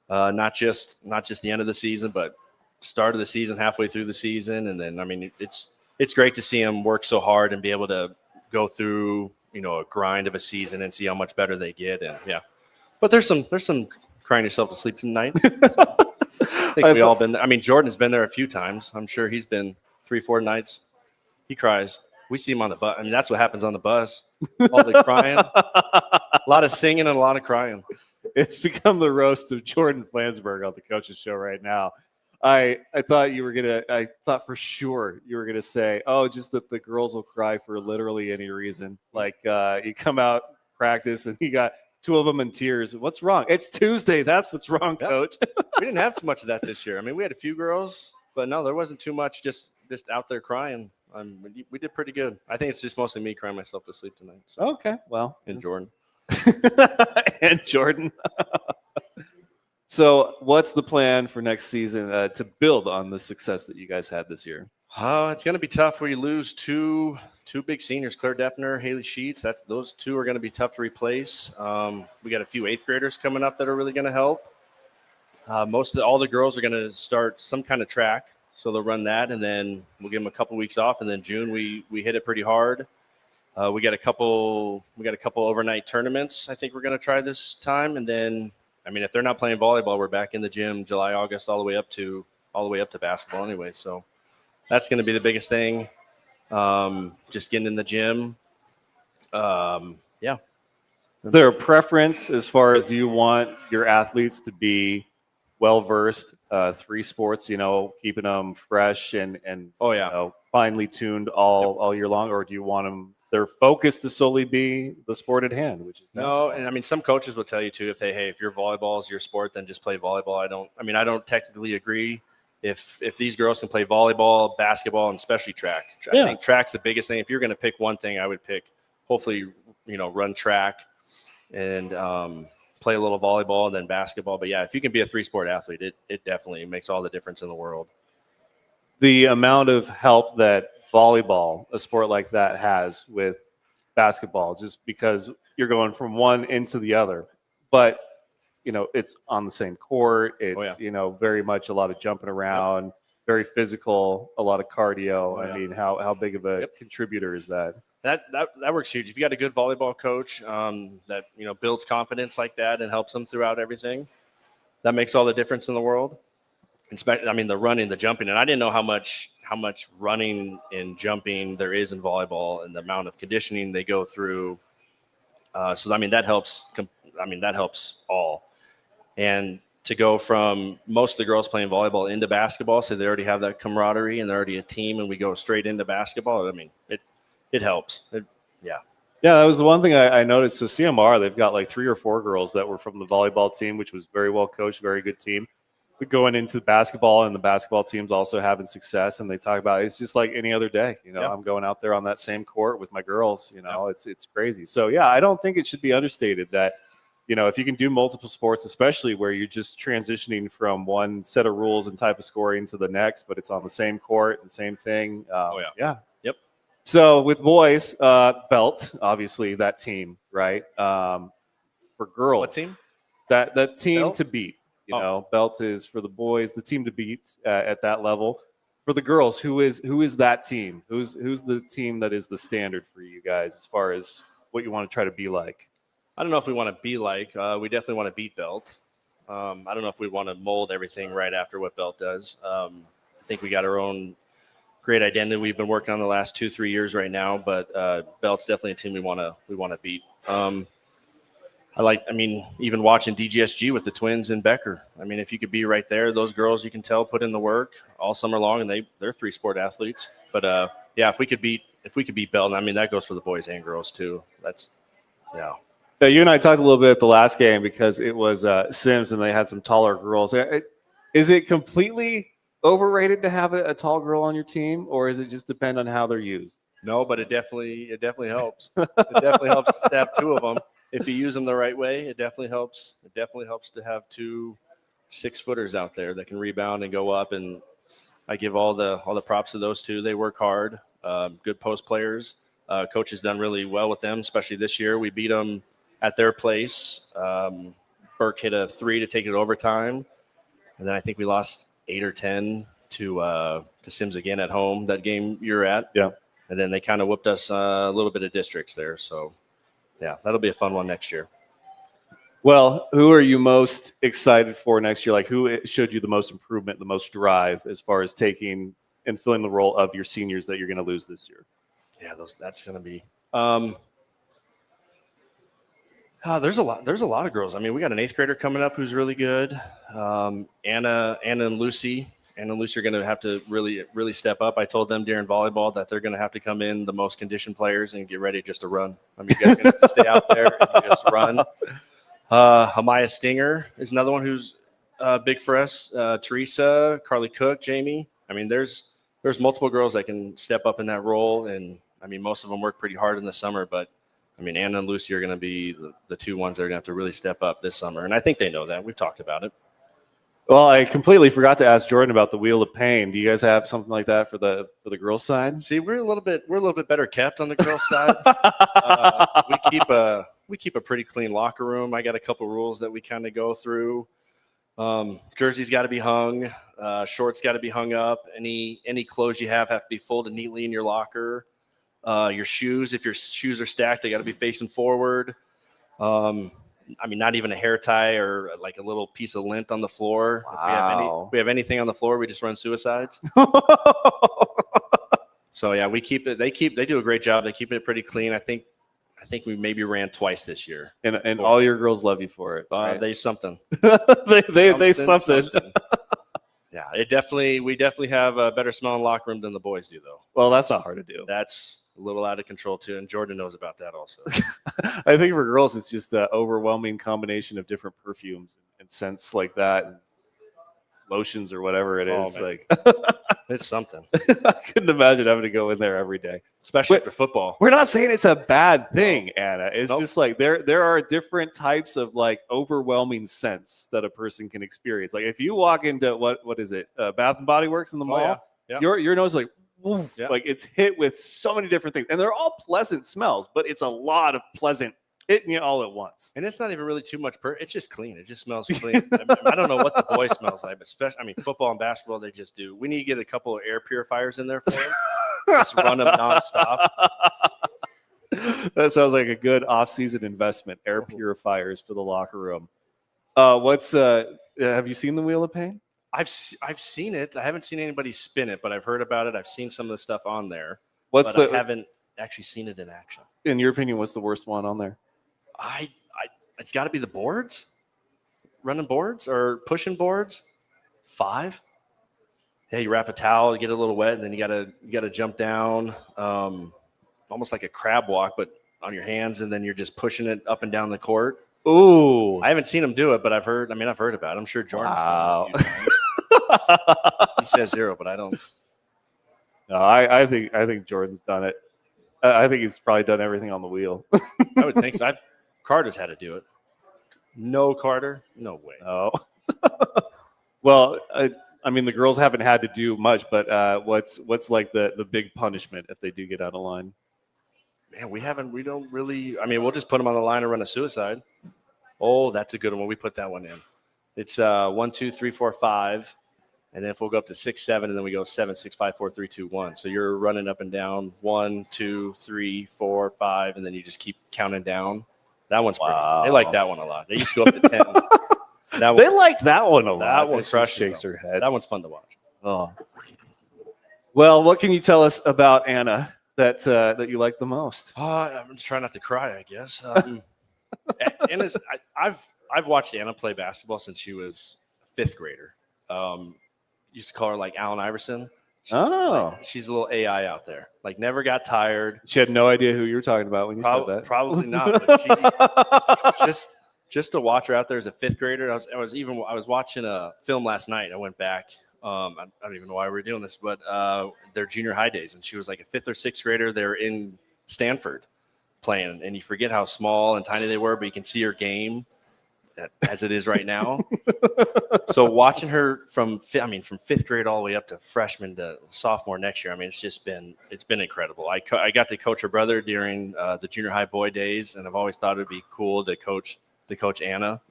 not just the end of the season, but start of the season, halfway through the season, and then it's great to see them work so hard and be able to go through a grind of a season and see how much better they get. And yeah, but there's some crying yourself to sleep tonight. I think we all been there. Jordan's been there a few times. I'm sure he's been 3-4 nights. He cries. We see him on the bus. That's what happens on the bus. All the crying, a lot of singing and a lot of crying. It's become the roast of Jordan Flansburgh on the Coaches Show right now. I thought for sure you were gonna say, oh, just that the girls will cry for literally any reason. Like you come out practice and you got two of them in tears. What's wrong? It's Tuesday. That's what's wrong, Coach. We didn't have too much of that this year. We had a few girls, but no, there wasn't too much just out there crying. We did pretty good. I think it's just mostly me crying myself to sleep tonight. So. Okay, well. And Jordan. And Jordan. So what's the plan for next season to build on the success that you guys had this year? It's going to be tough where you lose two big seniors, Claire Deppner, Haley Sheets. Those two are going to be tough to replace. We got a few 8th graders coming up that are really going to help. All the girls are going to start some kind of track, so they'll run that, and then we'll give them a couple weeks off. And then June we hit it pretty hard. We got a couple overnight tournaments I think we're going to try this time, and then if they're not playing volleyball, we're back in the gym July, August, all the way up to basketball anyway. So that's going to be the biggest thing. Just getting in the gym. Yeah. Is there a preference as far as you want your athletes to be well-versed, 3 sports, keeping them fresh and finely tuned all year long, or do you want them their focus to solely be the sport at hand, which is basketball? No, and some coaches will tell you too, if your volleyball is your sport, then just play volleyball. I don't technically agree. If these girls can play volleyball, basketball, and especially track, I think track's the biggest thing. If you're going to pick one thing, I would pick hopefully run track and play a little volleyball and then basketball. But yeah, if you can be a 3-sport athlete, it definitely makes all the difference in the world. The amount of help that volleyball, a sport like that, has with basketball, just because you're going from one into the other, but it's on the same court. It's very much a lot of jumping around, very physical, a lot of cardio. How big of a contributor is that? That works huge. If you got a good volleyball coach that builds confidence like that and helps them throughout everything, that makes all the difference in the world. The running, the jumping, and I didn't know how much running and jumping there is in volleyball and the amount of conditioning they go through. That helps. That helps all. And to go from most of the girls playing volleyball into basketball, so they already have that camaraderie and they're already a team, and we go straight into basketball. It helps. Yeah, that was the one thing I noticed. So CMR, they've got like 3 or 4 girls that were from the volleyball team, which was very well coached, very good team. But going into basketball, and the basketball team's also having success, and they talk about it's just like any other day. Yeah. I'm going out there on that same court with my girls. It's crazy. So yeah, I don't think it should be understated that if you can do multiple sports, especially where you're just transitioning from one set of rules and type of scoring to the next, but it's on the same court, the same thing. Yeah. Yep. So with boys, Belt, obviously that team, right? For girls, What team? That team Belt? to beat. Belt is for the boys, the team to beat at that level. For the girls, who is that team? Who's the team that is the standard for you guys as far as what you want to try to be like? I don't know if we want to be like. We definitely want to beat Belt. I don't know if we want to mold everything right after what Belt does. I think we got our own great identity we've been working on the last 2-3 years right now, but Belt's definitely a team we want to beat. Even watching DGSG with the Twins and Becker. If you could be right there, those girls, you can tell, put in the work all summer long, and they're 3-sport athletes. But if we could beat Belt, that goes for the boys and girls too. Yeah. Yeah, you and I talked a little bit at the last game because it was Sims and they had some taller girls. Is it completely overrated to have a tall girl on your team, or is it just depend on how they're used? No, but it definitely helps. It definitely helps to have 2 of them. If you use them the right way, it definitely helps. It definitely helps to have 2 6-footers out there that can rebound and go up. And I give all the props to those 2. They work hard. Good post players. Coach has done really well with them, especially this year. We beat them at their place. Burke hit a 3 to take it overtime, and then I think we lost 8 or 10 to Sims again at home. That game you're at, yeah. And then they kind of whooped us a little bit of districts there. So, yeah, that'll be a fun one next year. Well, who are you most excited for next year? Like, who showed you the most improvement, the most drive as far as taking and filling the role of your seniors that you're going to lose this year? Yeah, that's going to be. There's a lot of girls. We got an 8th grader coming up who's really good. Anna and Lucy. Anna and Lucy are going to have to really, really step up. I told them during volleyball that they're going to have to come in the most conditioned players and get ready just to run. You guys are going to have to stay out there and just run. Amaya Stinger is another one who's big for us. Teresa, Carly Cook, Jamie. There's multiple girls that can step up in that role, and most of them work pretty hard in the summer, but Anna and Lucy are going to be the 2 ones that are going to have to really step up this summer, and I think they know that. We've talked about it. Well, I completely forgot to ask Jordan about the Wheel of Pain. Do you guys have something like that for the girls' side? See, we're a little bit better kept on the girls' side. We keep a pretty clean locker room. I got a couple rules that we kind of go through. Jersey's got to be hung. Shorts got to be hung up. Any clothes you have to be folded neatly in your locker. Your shoes, if your shoes are stacked, they got to be facing forward. Not even a hair tie or like a little piece of lint on the floor. Wow. If we have anything on the floor, we just run suicides. So yeah, we keep it. They do a great job. They keep it pretty clean. I think we maybe ran twice this year. And all your girls love you for it. Right? They something. they something. Yeah, we definitely have a better smelling locker room than the boys do, though. Well, that's not hard to do. That's a little out of control too, and Jordan knows about that also. I think for girls, it's just an overwhelming combination of different perfumes and scents like that, and lotions or whatever it is. It's something. I couldn't imagine having to go in there every day, especially after football. We're not saying it's a bad thing, Anna. It's just like there are different types of like overwhelming scents that a person can experience. Like if you walk into what is it, Bath and Body Works in the mall, yeah. Your nose is like. Yeah. Like it's hit with so many different things, and they're all pleasant smells, but it's a lot of pleasant hitting you all at once. And it's not even really too much. It's just clean. It just smells clean. I don't know what the boy smells like, but especially, football and basketball, they just do. We need to get a couple of air purifiers in there for them. Just run them nonstop. That sounds like a good off-season investment. Air purifiers for the locker room. Have you seen the Wheel of Pain? I've seen it. I haven't seen anybody spin it, but I've heard about it. I've seen some of the stuff on there. I haven't actually seen it in action. In your opinion, what's the worst one on there? It's got to be the boards, running boards or pushing boards. 5. Yeah, you wrap a towel, you get a little wet, and then you gotta jump down, almost like a crab walk, but on your hands and then you're just pushing it up and down the court. Ooh. I haven't seen him do it, but I've heard about it. I'm sure Jordan's Wow. done it a few times. He says 0, but I don't. No, I think Jordan's done it. I think he's probably done everything on the wheel. I would think so. Carter's had to do it. No, Carter? No way. Oh. Well, I mean, the girls haven't had to do much, but what's like the big punishment if they do get out of line? Man, we don't really. I mean, we'll just put them on the line and run a suicide. Oh, that's a good one. We put that one in. It's 1, 2, 3, 4, 5. And then if we'll go up to 6, 7, and then we go 7, 6, 5, 4, 3, 2, 1. So you're running up and down 1, 2, 3, 4, 5, and then you just keep counting down. That one's pretty. They like that one a lot. They used to go up to 10. They like that one a lot. That one Crush shakes her head. That one's fun to watch. Oh. Well, what can you tell us about Anna that you like the most? I'm trying not to cry, I guess. Anna's. I've watched Anna play basketball since she was a 5th grader. Used to call her like Allen Iverson. She's a little AI out there. Like never got tired. She had no idea who you were talking about when you said that. Probably not. But she, just to watch her out there as a 5th grader. I was watching a film last night. I went back. I don't even know why we were doing this, but their junior high days, and she was like a 5th or 6th grader. They're in Stanford playing, and you forget how small and tiny they were, but you can see her game as it is right now. So watching her from 5th grade all the way up to freshman to sophomore next year, I mean, it's been incredible. I got to coach her brother during the junior high boy days, and I've always thought it'd be cool to coach Anna.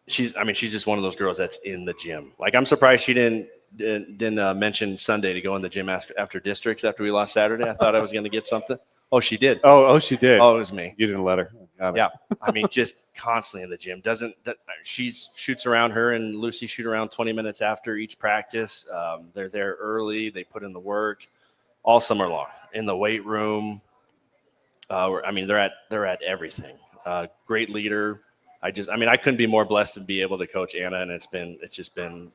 She's just one of those girls that's in the gym. Like I'm surprised she didn't mention Sunday to go in the gym after districts after we lost Saturday. I thought I was going to get something. Oh, she did. Oh, she did. Oh, it was me. You didn't let her. Yeah. I mean, just constantly in the gym. She shoots around, her and Lucy shoot around 20 minutes after each practice. They're there early. They put in the work all summer long in the weight room. They're at everything. Great leader. I couldn't be more blessed to be able to coach Anna, and it's just been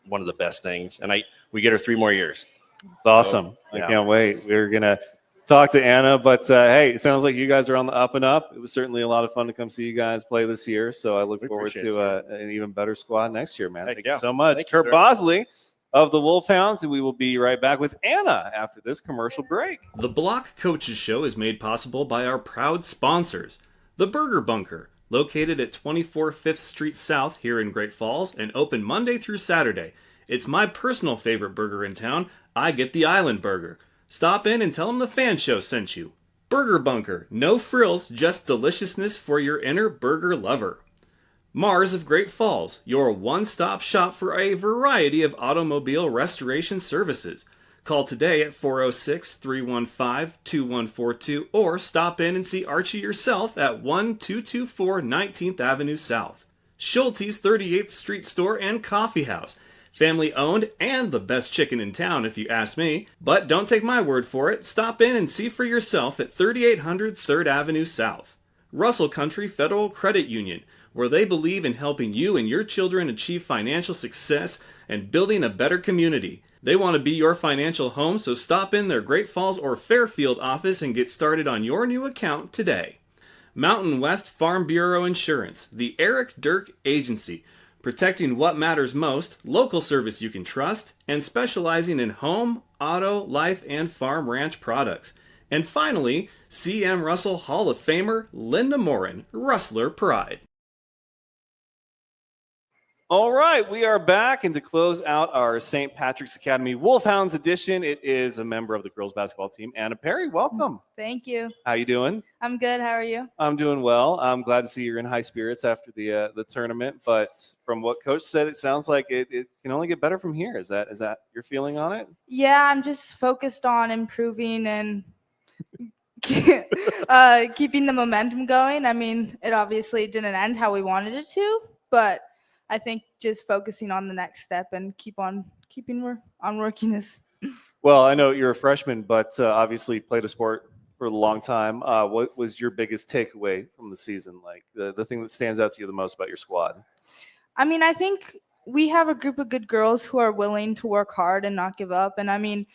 one of the best things. And we get her 3 more years. It's awesome. So, I can't wait. We're gonna talk to Anna, but hey, it sounds like you guys are on the up and up. It was certainly a lot of fun to come see you guys play this year. So I look forward to an even better squad next year, man. Thank you so much. Kurt Bosley of the Wolfhounds, and we will be right back with Anna after this commercial break. The Block Coaches Show is made possible by our proud sponsors, the Burger Bunker, located at 24 5th Street South here in Great Falls and open Monday through Saturday. It's my personal favorite burger in town. I get the Island Burger. Stop in and tell them the F.A.N. Show sent you. Burger Bunker, no frills, just deliciousness for your inner burger lover. Mars of Great Falls, your one-stop shop for a variety of automobile restoration services. Call today at 406-315-2142 or stop in and see Archie yourself at 1224 19th Avenue South. Schulte's 38th Street Store and Coffee House. Family owned and the best chicken in town if you ask me. But don't take my word for it. Stop in and see for yourself at 3800 3rd Avenue South. Russell Country Federal Credit Union, where they believe in helping you and your children achieve financial success and building a better community. They want to be your financial home, so stop in their Great Falls or Fairfield office and get started on your new account today. Mountain West Farm Bureau Insurance, the Eric Dirk Agency, protecting what matters most, local service you can trust, and specializing in home, auto, life, and farm ranch products. And finally, C.M. Russell Hall of Famer Linda Morin, Rustler Pride. All right, we are back, and to close out our St. Patrick's Academy Wolfhounds edition, it is a member of the girls basketball team, Anna Perry. Welcome. Thank you. How you doing? I'm good. How are you? I'm doing well. I'm glad to see you're in high spirits after the tournament. But from what Coach said, it sounds like it can only get better from here. Is that your feeling on it? Yeah, I'm just focused on improving and keeping the momentum going. I mean, it obviously didn't end how we wanted it to, but I think just focusing on the next step and keeping working is. Well, I know you're a freshman, but obviously played a sport for a long time. What was your biggest takeaway from the season? Like the thing that stands out to you the most about your squad? I mean, I think we have a group of good girls who are willing to work hard and not give up. And I mean,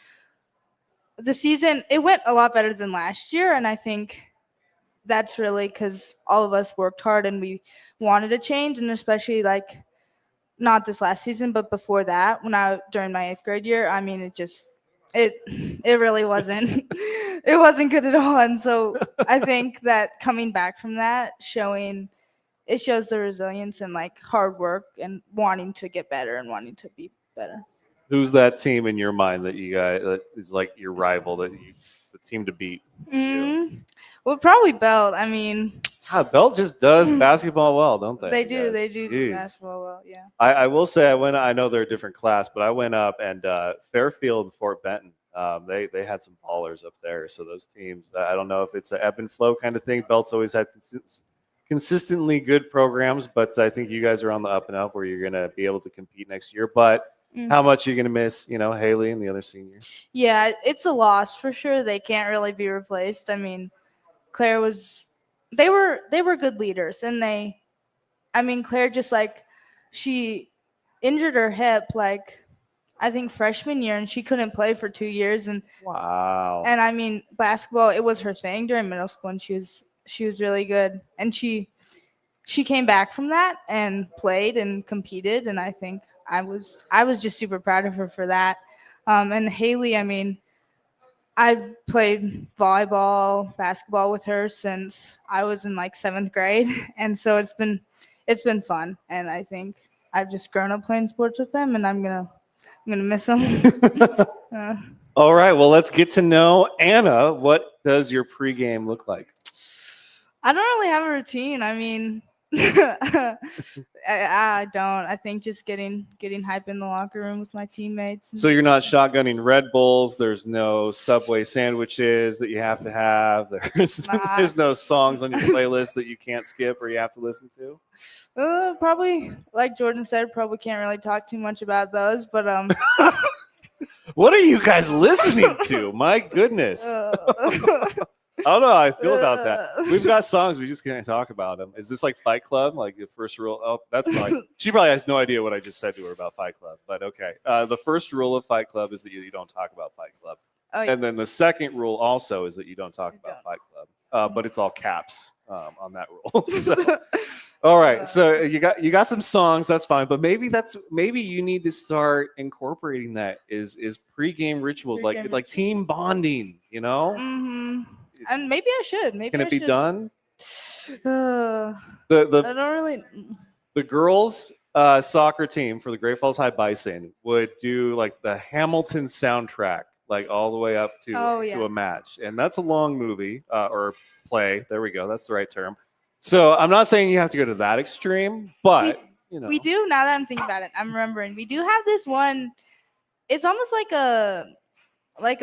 the season, it went a lot better than last year, and I think that's really because all of us worked hard and we wanted a change, and especially like not this last season, but before that, during my 8th grade year, I mean, it really wasn't it wasn't good at all, and so I think that coming back from that, it shows the resilience and like hard work and wanting to get better and wanting to be better. Who's that team in your mind that you guys that is like your rival the team to beat? Well, probably Belt. I mean, Belt just does basketball well, don't they? they do. guys? They do Jeez. basketball well. Yeah. I will say I know they're a different class, but I went up and Fairfield and Fort Benton. They had some ballers up there. So those teams, I don't know if it's an ebb and flow kind of thing. Belt's always had consistently good programs, but I think you guys are on the up and up where you're going to be able to compete next year. But how much are you going to miss, Haley and the other seniors? Yeah, it's a loss for sure. They can't really be replaced. I mean, Claire they were good leaders, and Claire just like she injured her hip like I think freshman year, and she couldn't play for 2 years. And wow. And I mean, basketball, it was her thing during middle school, and she was really good. And she came back from that and played and competed, and I think I was just super proud of her for that. And Haley, I mean, I've played volleyball, basketball with her since I was in like 7th grade, and so it's been fun. And I think I've just grown up playing sports with them, and I'm gonna miss them. All right, well, let's get to know Anna. What does your pregame look like? I don't really have a routine. I mean, I don't. I think just getting hype in the locker room with my teammates. So you're not shotgunning Red Bulls. There's no Subway sandwiches that you have to have. There's no songs on your playlist that you can't skip or you have to listen to. Probably, like Jordan said, probably can't really talk too much about those. But what are you guys listening to? My goodness. I don't know how I feel about that. We've got songs, we just can't talk about them. Is this like Fight Club? Like the first rule? Oh, that's probably, she probably has no idea what I just said to her about Fight Club, but okay. The first rule of Fight Club is that you don't talk about Fight Club. Oh, yeah. And then the second rule also is that you don't talk about Fight Club, but it's all caps on that rule. So, all right, so you got some songs, that's fine, but maybe you need to start incorporating that is pregame rituals, like team bonding, Mm-hmm. And maybe I should. Can it be done? I don't really. The girls' soccer team for the Great Falls High Bison would do like the Hamilton soundtrack, like all the way up to a match, and that's a long movie or play. There we go. That's the right term. So I'm not saying you have to go to that extreme, but we do. Now that I'm thinking about it, I'm remembering we do have this one. It's almost like a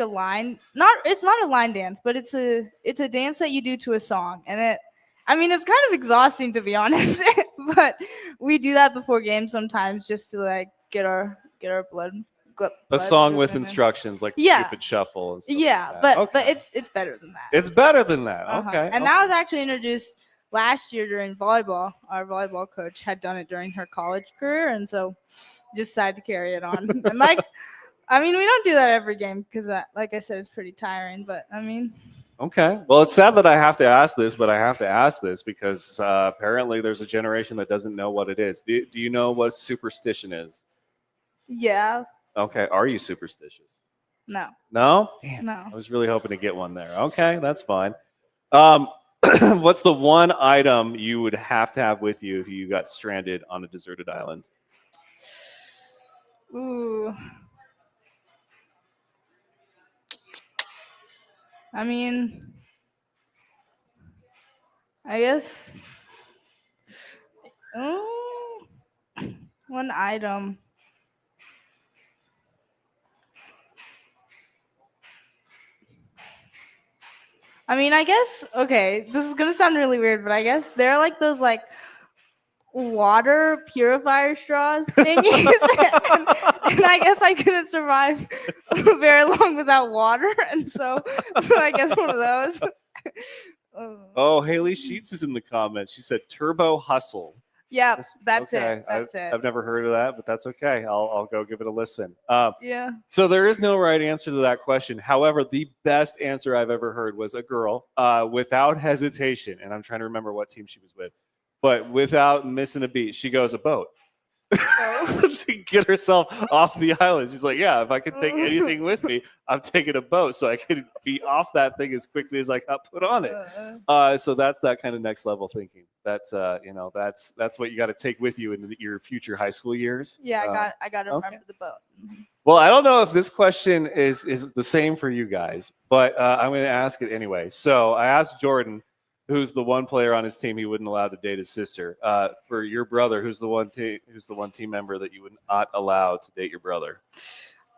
line. It's not a line dance, but it's a dance that you do to a song, and it's kind of exhausting, to be honest. But we do that before games sometimes, just to like get our blood. A song with instructions, like stupid shuffle and stuff. Yeah, like but it's better than that. It's better than that. Okay. And that was actually introduced last year during volleyball. Our volleyball coach had done it during her college career, and so decided to carry it on. And we don't do that every game because, like I said, it's pretty tiring. But okay. Well, it's sad that I have to ask this, but I have to ask this because apparently there's a generation that doesn't know what it is. Do you know what superstition is? Yeah. Okay. Are you superstitious? No. No? Damn. No. I was really hoping to get one there. Okay, that's fine. What's the one item you would have to have with you if you got stranded on a deserted island? Ooh. I guess one item. I guess, okay, this is going to sound really weird, but I guess there are like those like water purifier straws thingies. and I guess I couldn't survive very long without water. And so I guess one of those. Oh, Haley Sheets is in the comments. She said Turbo Hustle. Yep, that's Okay. it. That's it. I've never heard of that, but that's okay. I'll go give it a listen. Yeah. So there is no right answer to that question. However, the best answer I've ever heard was a girl, without hesitation, and I'm trying to remember what team she was with, but without missing a beat, she goes, a boat. To get herself off the island. She's like, yeah, if I could take anything with me, I'm taking a boat so I could be off that thing as quickly as I got put on it. So that's that kind of next level thinking. That's that's what you got to take with you in your future high school years. Yeah, I got to okay. remember the boat. Well, I don't know if this question is the same for you guys, but I'm going to ask it anyway. So I asked Jordan, who's the one player on his team he wouldn't allow to date his sister. For your brother, who's the one team member that you would not allow to date your brother?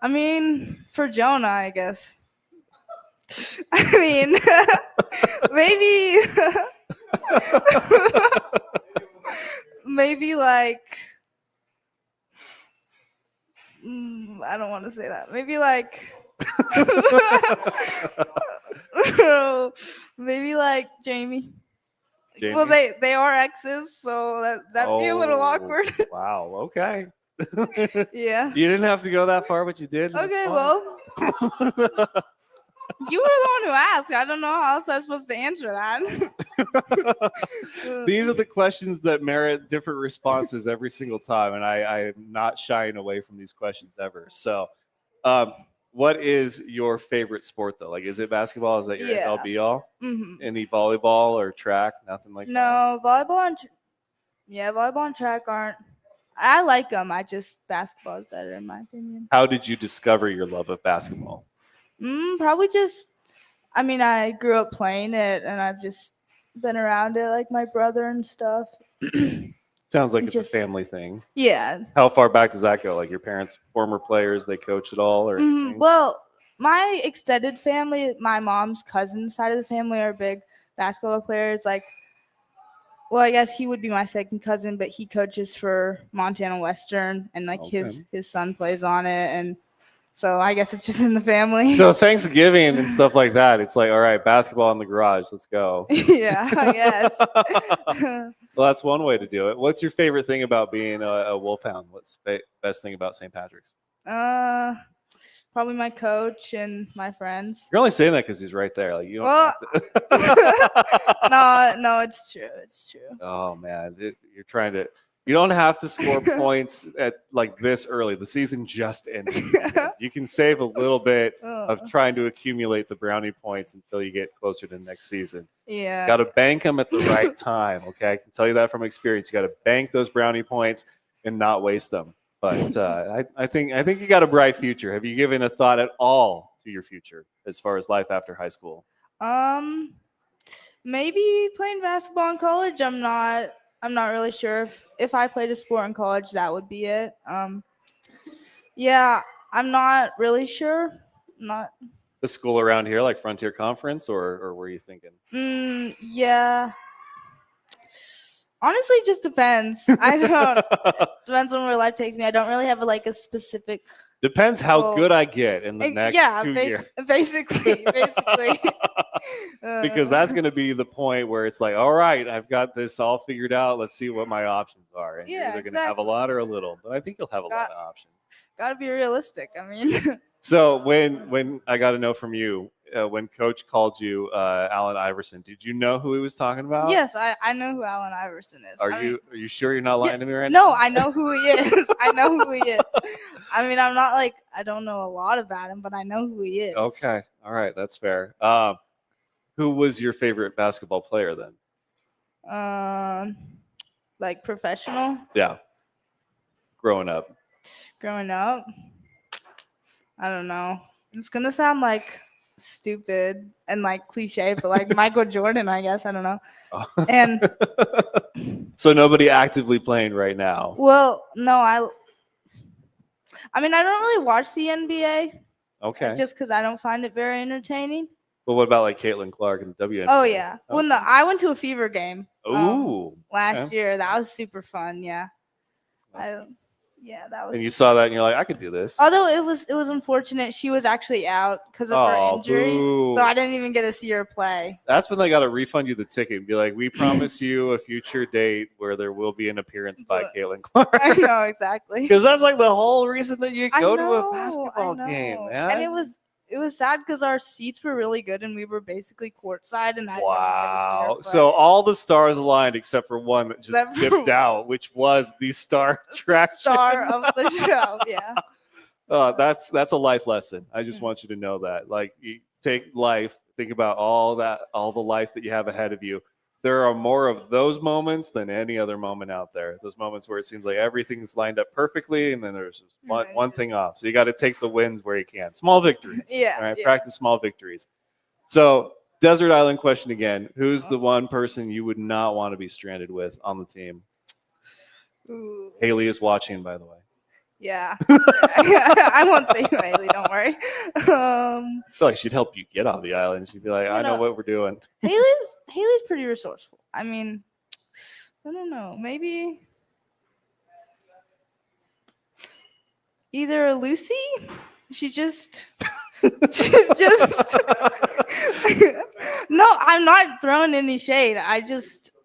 I mean, for Jonah, I guess. I mean, maybe like I don't want to say that. Maybe like maybe like Jamie. Jamie? Well, they are exes, so that'd be a little awkward. Wow. Okay. Yeah. You didn't have to go that far, but you did. That's Okay, fine. well, you were the one who asked. I don't know how else I'm supposed to answer that. These are the questions that merit different responses every single time, and I am not shying away from these questions ever. So, what is your favorite sport though? Like, is it basketball? Is that your Yeah. end-all be-all? Mhm. Any volleyball or track? Nothing like that. No, volleyball and track aren't. I like them. Basketball is better in my opinion. How did you discover your love of basketball? Probably just. I mean, I grew up playing it, and I've just been around it, like my brother and stuff. Sounds like It's it's just- a family thing. Yeah. How far back does that go? Like your parents, former players, they coach at all, or anything? Well, my extended family, my mom's cousin side of the family are big basketball players. Like, well, I guess he would be my second cousin, but he coaches for Montana Western, and like Okay. his son plays on it, and so I guess it's just in the family. So Thanksgiving and stuff like that, it's like, all right, basketball in the garage, let's go. Yeah, I guess. Well, that's one way to do it. What's your favorite thing about being a Wolfhound? What's best thing about St. Patrick's? Probably my coach and my friends. You're only saying that because he's right there. Like you don't. Well, have to... no, it's true. It's true. Oh man, you're trying to. You don't have to score points at like this early. The season just ended. You can save a little bit of trying to accumulate the brownie points until you get closer to next season. Yeah. Got to bank them at the right time. Okay, I can tell you that from experience. You got to bank those brownie points and not waste them. But I think you got a bright future. Have you given a thought at all to your future as far as life after high school? Maybe playing basketball in college. I'm not really sure if I played a sport in college, that would be it. Yeah, I'm not really sure. Not. The school around here, like Frontier Conference, or were you thinking? Yeah. Honestly, it just depends. I don't. Depends on where life takes me. I don't really have a specific. Depends how good I get in the next 2 years. Basically. Because that's going to be the point where it's like, all right, I've got this all figured out. Let's see what my options are. And you're either going to have a lot or a little, but I think you'll have a lot of options. Got to be realistic. I mean. So when I got to know from you, when Coach called you Allen Iverson, did you know who he was talking about? Yes, I know who Allen Iverson is. Are you sure you're not lying to me right now? No, I know who he is. I know who he is. I mean, I'm not I don't know a lot about him, but I know who he is. Okay, all right, that's fair. Who was your favorite basketball player then? Like professional? Yeah. Growing up. I don't know. It's gonna sound stupid and cliche, but Michael Jordan, I guess. I don't know. And so nobody actively playing right now. Well, no, I mean, I don't really watch the NBA. Okay. Just because I don't find it very entertaining. But what about Caitlin Clark and the WNBA? Oh yeah. Okay. Well, no, I went to a Fever game. Ooh. Last year, that was super fun. Yeah. Yeah, that was. And you saw that and you're like, I could do this. Although it was unfortunate, she was actually out because of her Oh, injury, boo. so I didn't even get to see her play. That's when they got to refund you the ticket and be like, we promise you a future date where there will be an appearance by But- Caitlin Clark. I know exactly. Because that's like the whole reason that you I go to know, a basketball I game, know. man. And it was sad because our seats were really good and we were basically courtside and I didn't Wow. even get to see her So play. all the stars aligned except for one that just Except for dipped out, which was the star attraction. star of the show, yeah. That's a life lesson. I just want you to know that. Like, you take life, think about all the life that you have ahead of you. There are more of those moments than any other moment out there. Those moments where it seems like everything's lined up perfectly, and then there's just one thing off. So you got to take the wins where you can. Small victories. Yeah, All right. yeah. Practice small victories. So, Desert Island question again. Who's the one person you would not want to be stranded with on the team? Ooh, Haley is watching, by the way. yeah. I won't say you, Haley, don't worry. I feel like she'd help you get off the island. She'd be like, I know know, what we're doing. Haley's pretty resourceful. I mean, I don't know. Maybe either Lucy. She's just. No, I'm not throwing any shade.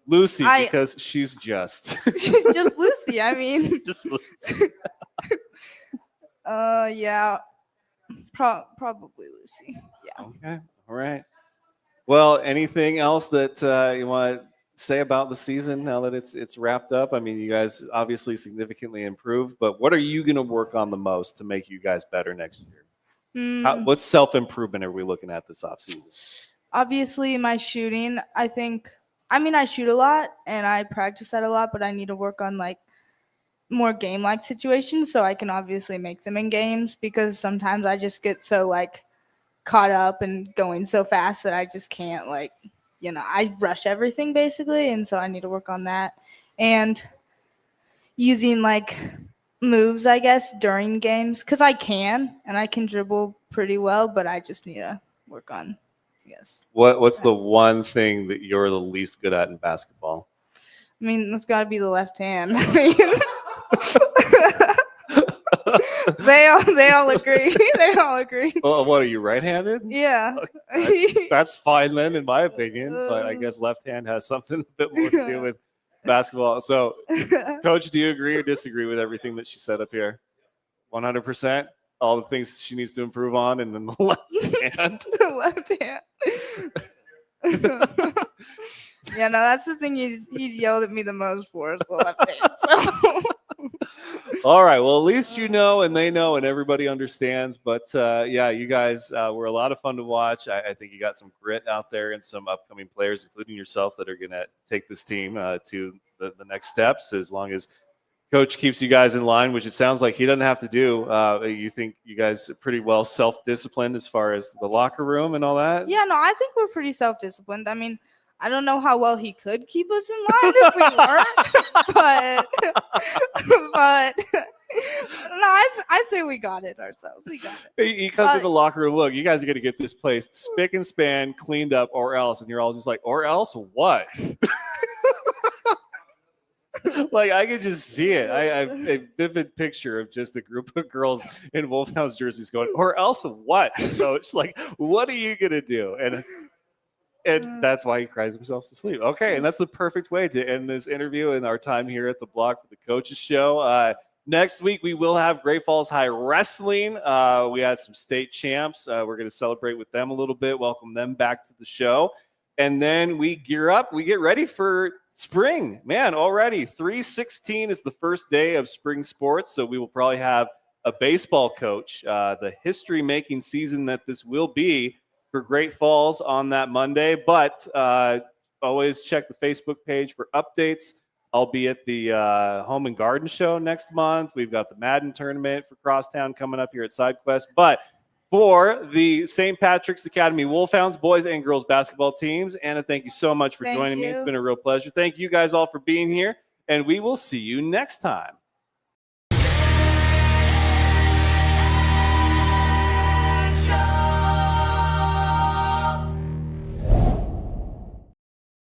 Lucy, I- because she's just. She's just Lucy. I mean, just Lucy. yeah, probably Lucy. Yeah. Okay. All right. Well, anything else that you want to say about the season now that it's wrapped up? I mean, you guys obviously significantly improved, but what are you going to work on the most to make you guys better next year? What self-improvement are we looking at this offseason? Obviously, my shooting. I shoot a lot and I practice that a lot, but I need to work on like more game-like situations so I can obviously make them in games because sometimes I just get so like caught up and going so fast that I just can't I rush everything basically, and so I need to work on that and using like moves, I guess, during games because I can dribble pretty well, but I just need to work on, I guess. What's the one thing that you're the least good at in basketball? I mean, it's got to be the left hand. I mean, they all agree. They all agree. Well, what are you, right-handed? Yeah. That's fine then, in my opinion. But I guess left hand has something a bit more to do with basketball. So, Coach, do you agree or disagree with everything that she said up here? 100%. All the things she needs to improve on, and then the left hand. The left hand. Yeah, no, that's the thing he's yelled at me the most for is the left hand. So. All right. Well, at least you know, and they know, and everybody understands. But yeah, you guys were a lot of fun to watch. I think you got some grit out there and some upcoming players, including yourself, that are going to take this team to the next steps. As long as Coach keeps you guys in line, which it sounds like he doesn't have to do. You think you guys are pretty well self-disciplined as far as the locker room and all that? Yeah, no, I think we're pretty self-disciplined. I mean, I don't know how well he could keep us in line if we weren't, but no, I say we got it ourselves. We got it. He comes in the locker room. Look, you guys are going to get this place spick and span, cleaned up, or else. And you're all just like, or else what? Like, I could just see it. I have a vivid picture of just a group of girls in Wolfhound's jerseys going, or else what? So it's like, what are you going to do? And that's why he cries himself to sleep. Okay, and that's the perfect way to end this interview and our time here at the Block for the Coaches Show. Next week, we will have Great Falls High Wrestling. We had some state champs. We're going to celebrate with them a little bit, welcome them back to the show. And then we gear up. We get ready for spring. Man, already 3/16 is the first day of spring sports, so we will probably have a baseball coach. The history-making season that this will be for Great Falls on that Monday. But always check the Facebook page for updates. I'll be at the Home and Garden Show next month. We've got the Madden tournament for Crosstown coming up here at SideQuest. But for the St. Patrick's Academy Wolfhounds boys and girls basketball teams, Anna, thank you so much for joining me. It's been a real pleasure. Thank you guys all for being here, and we will see you next time.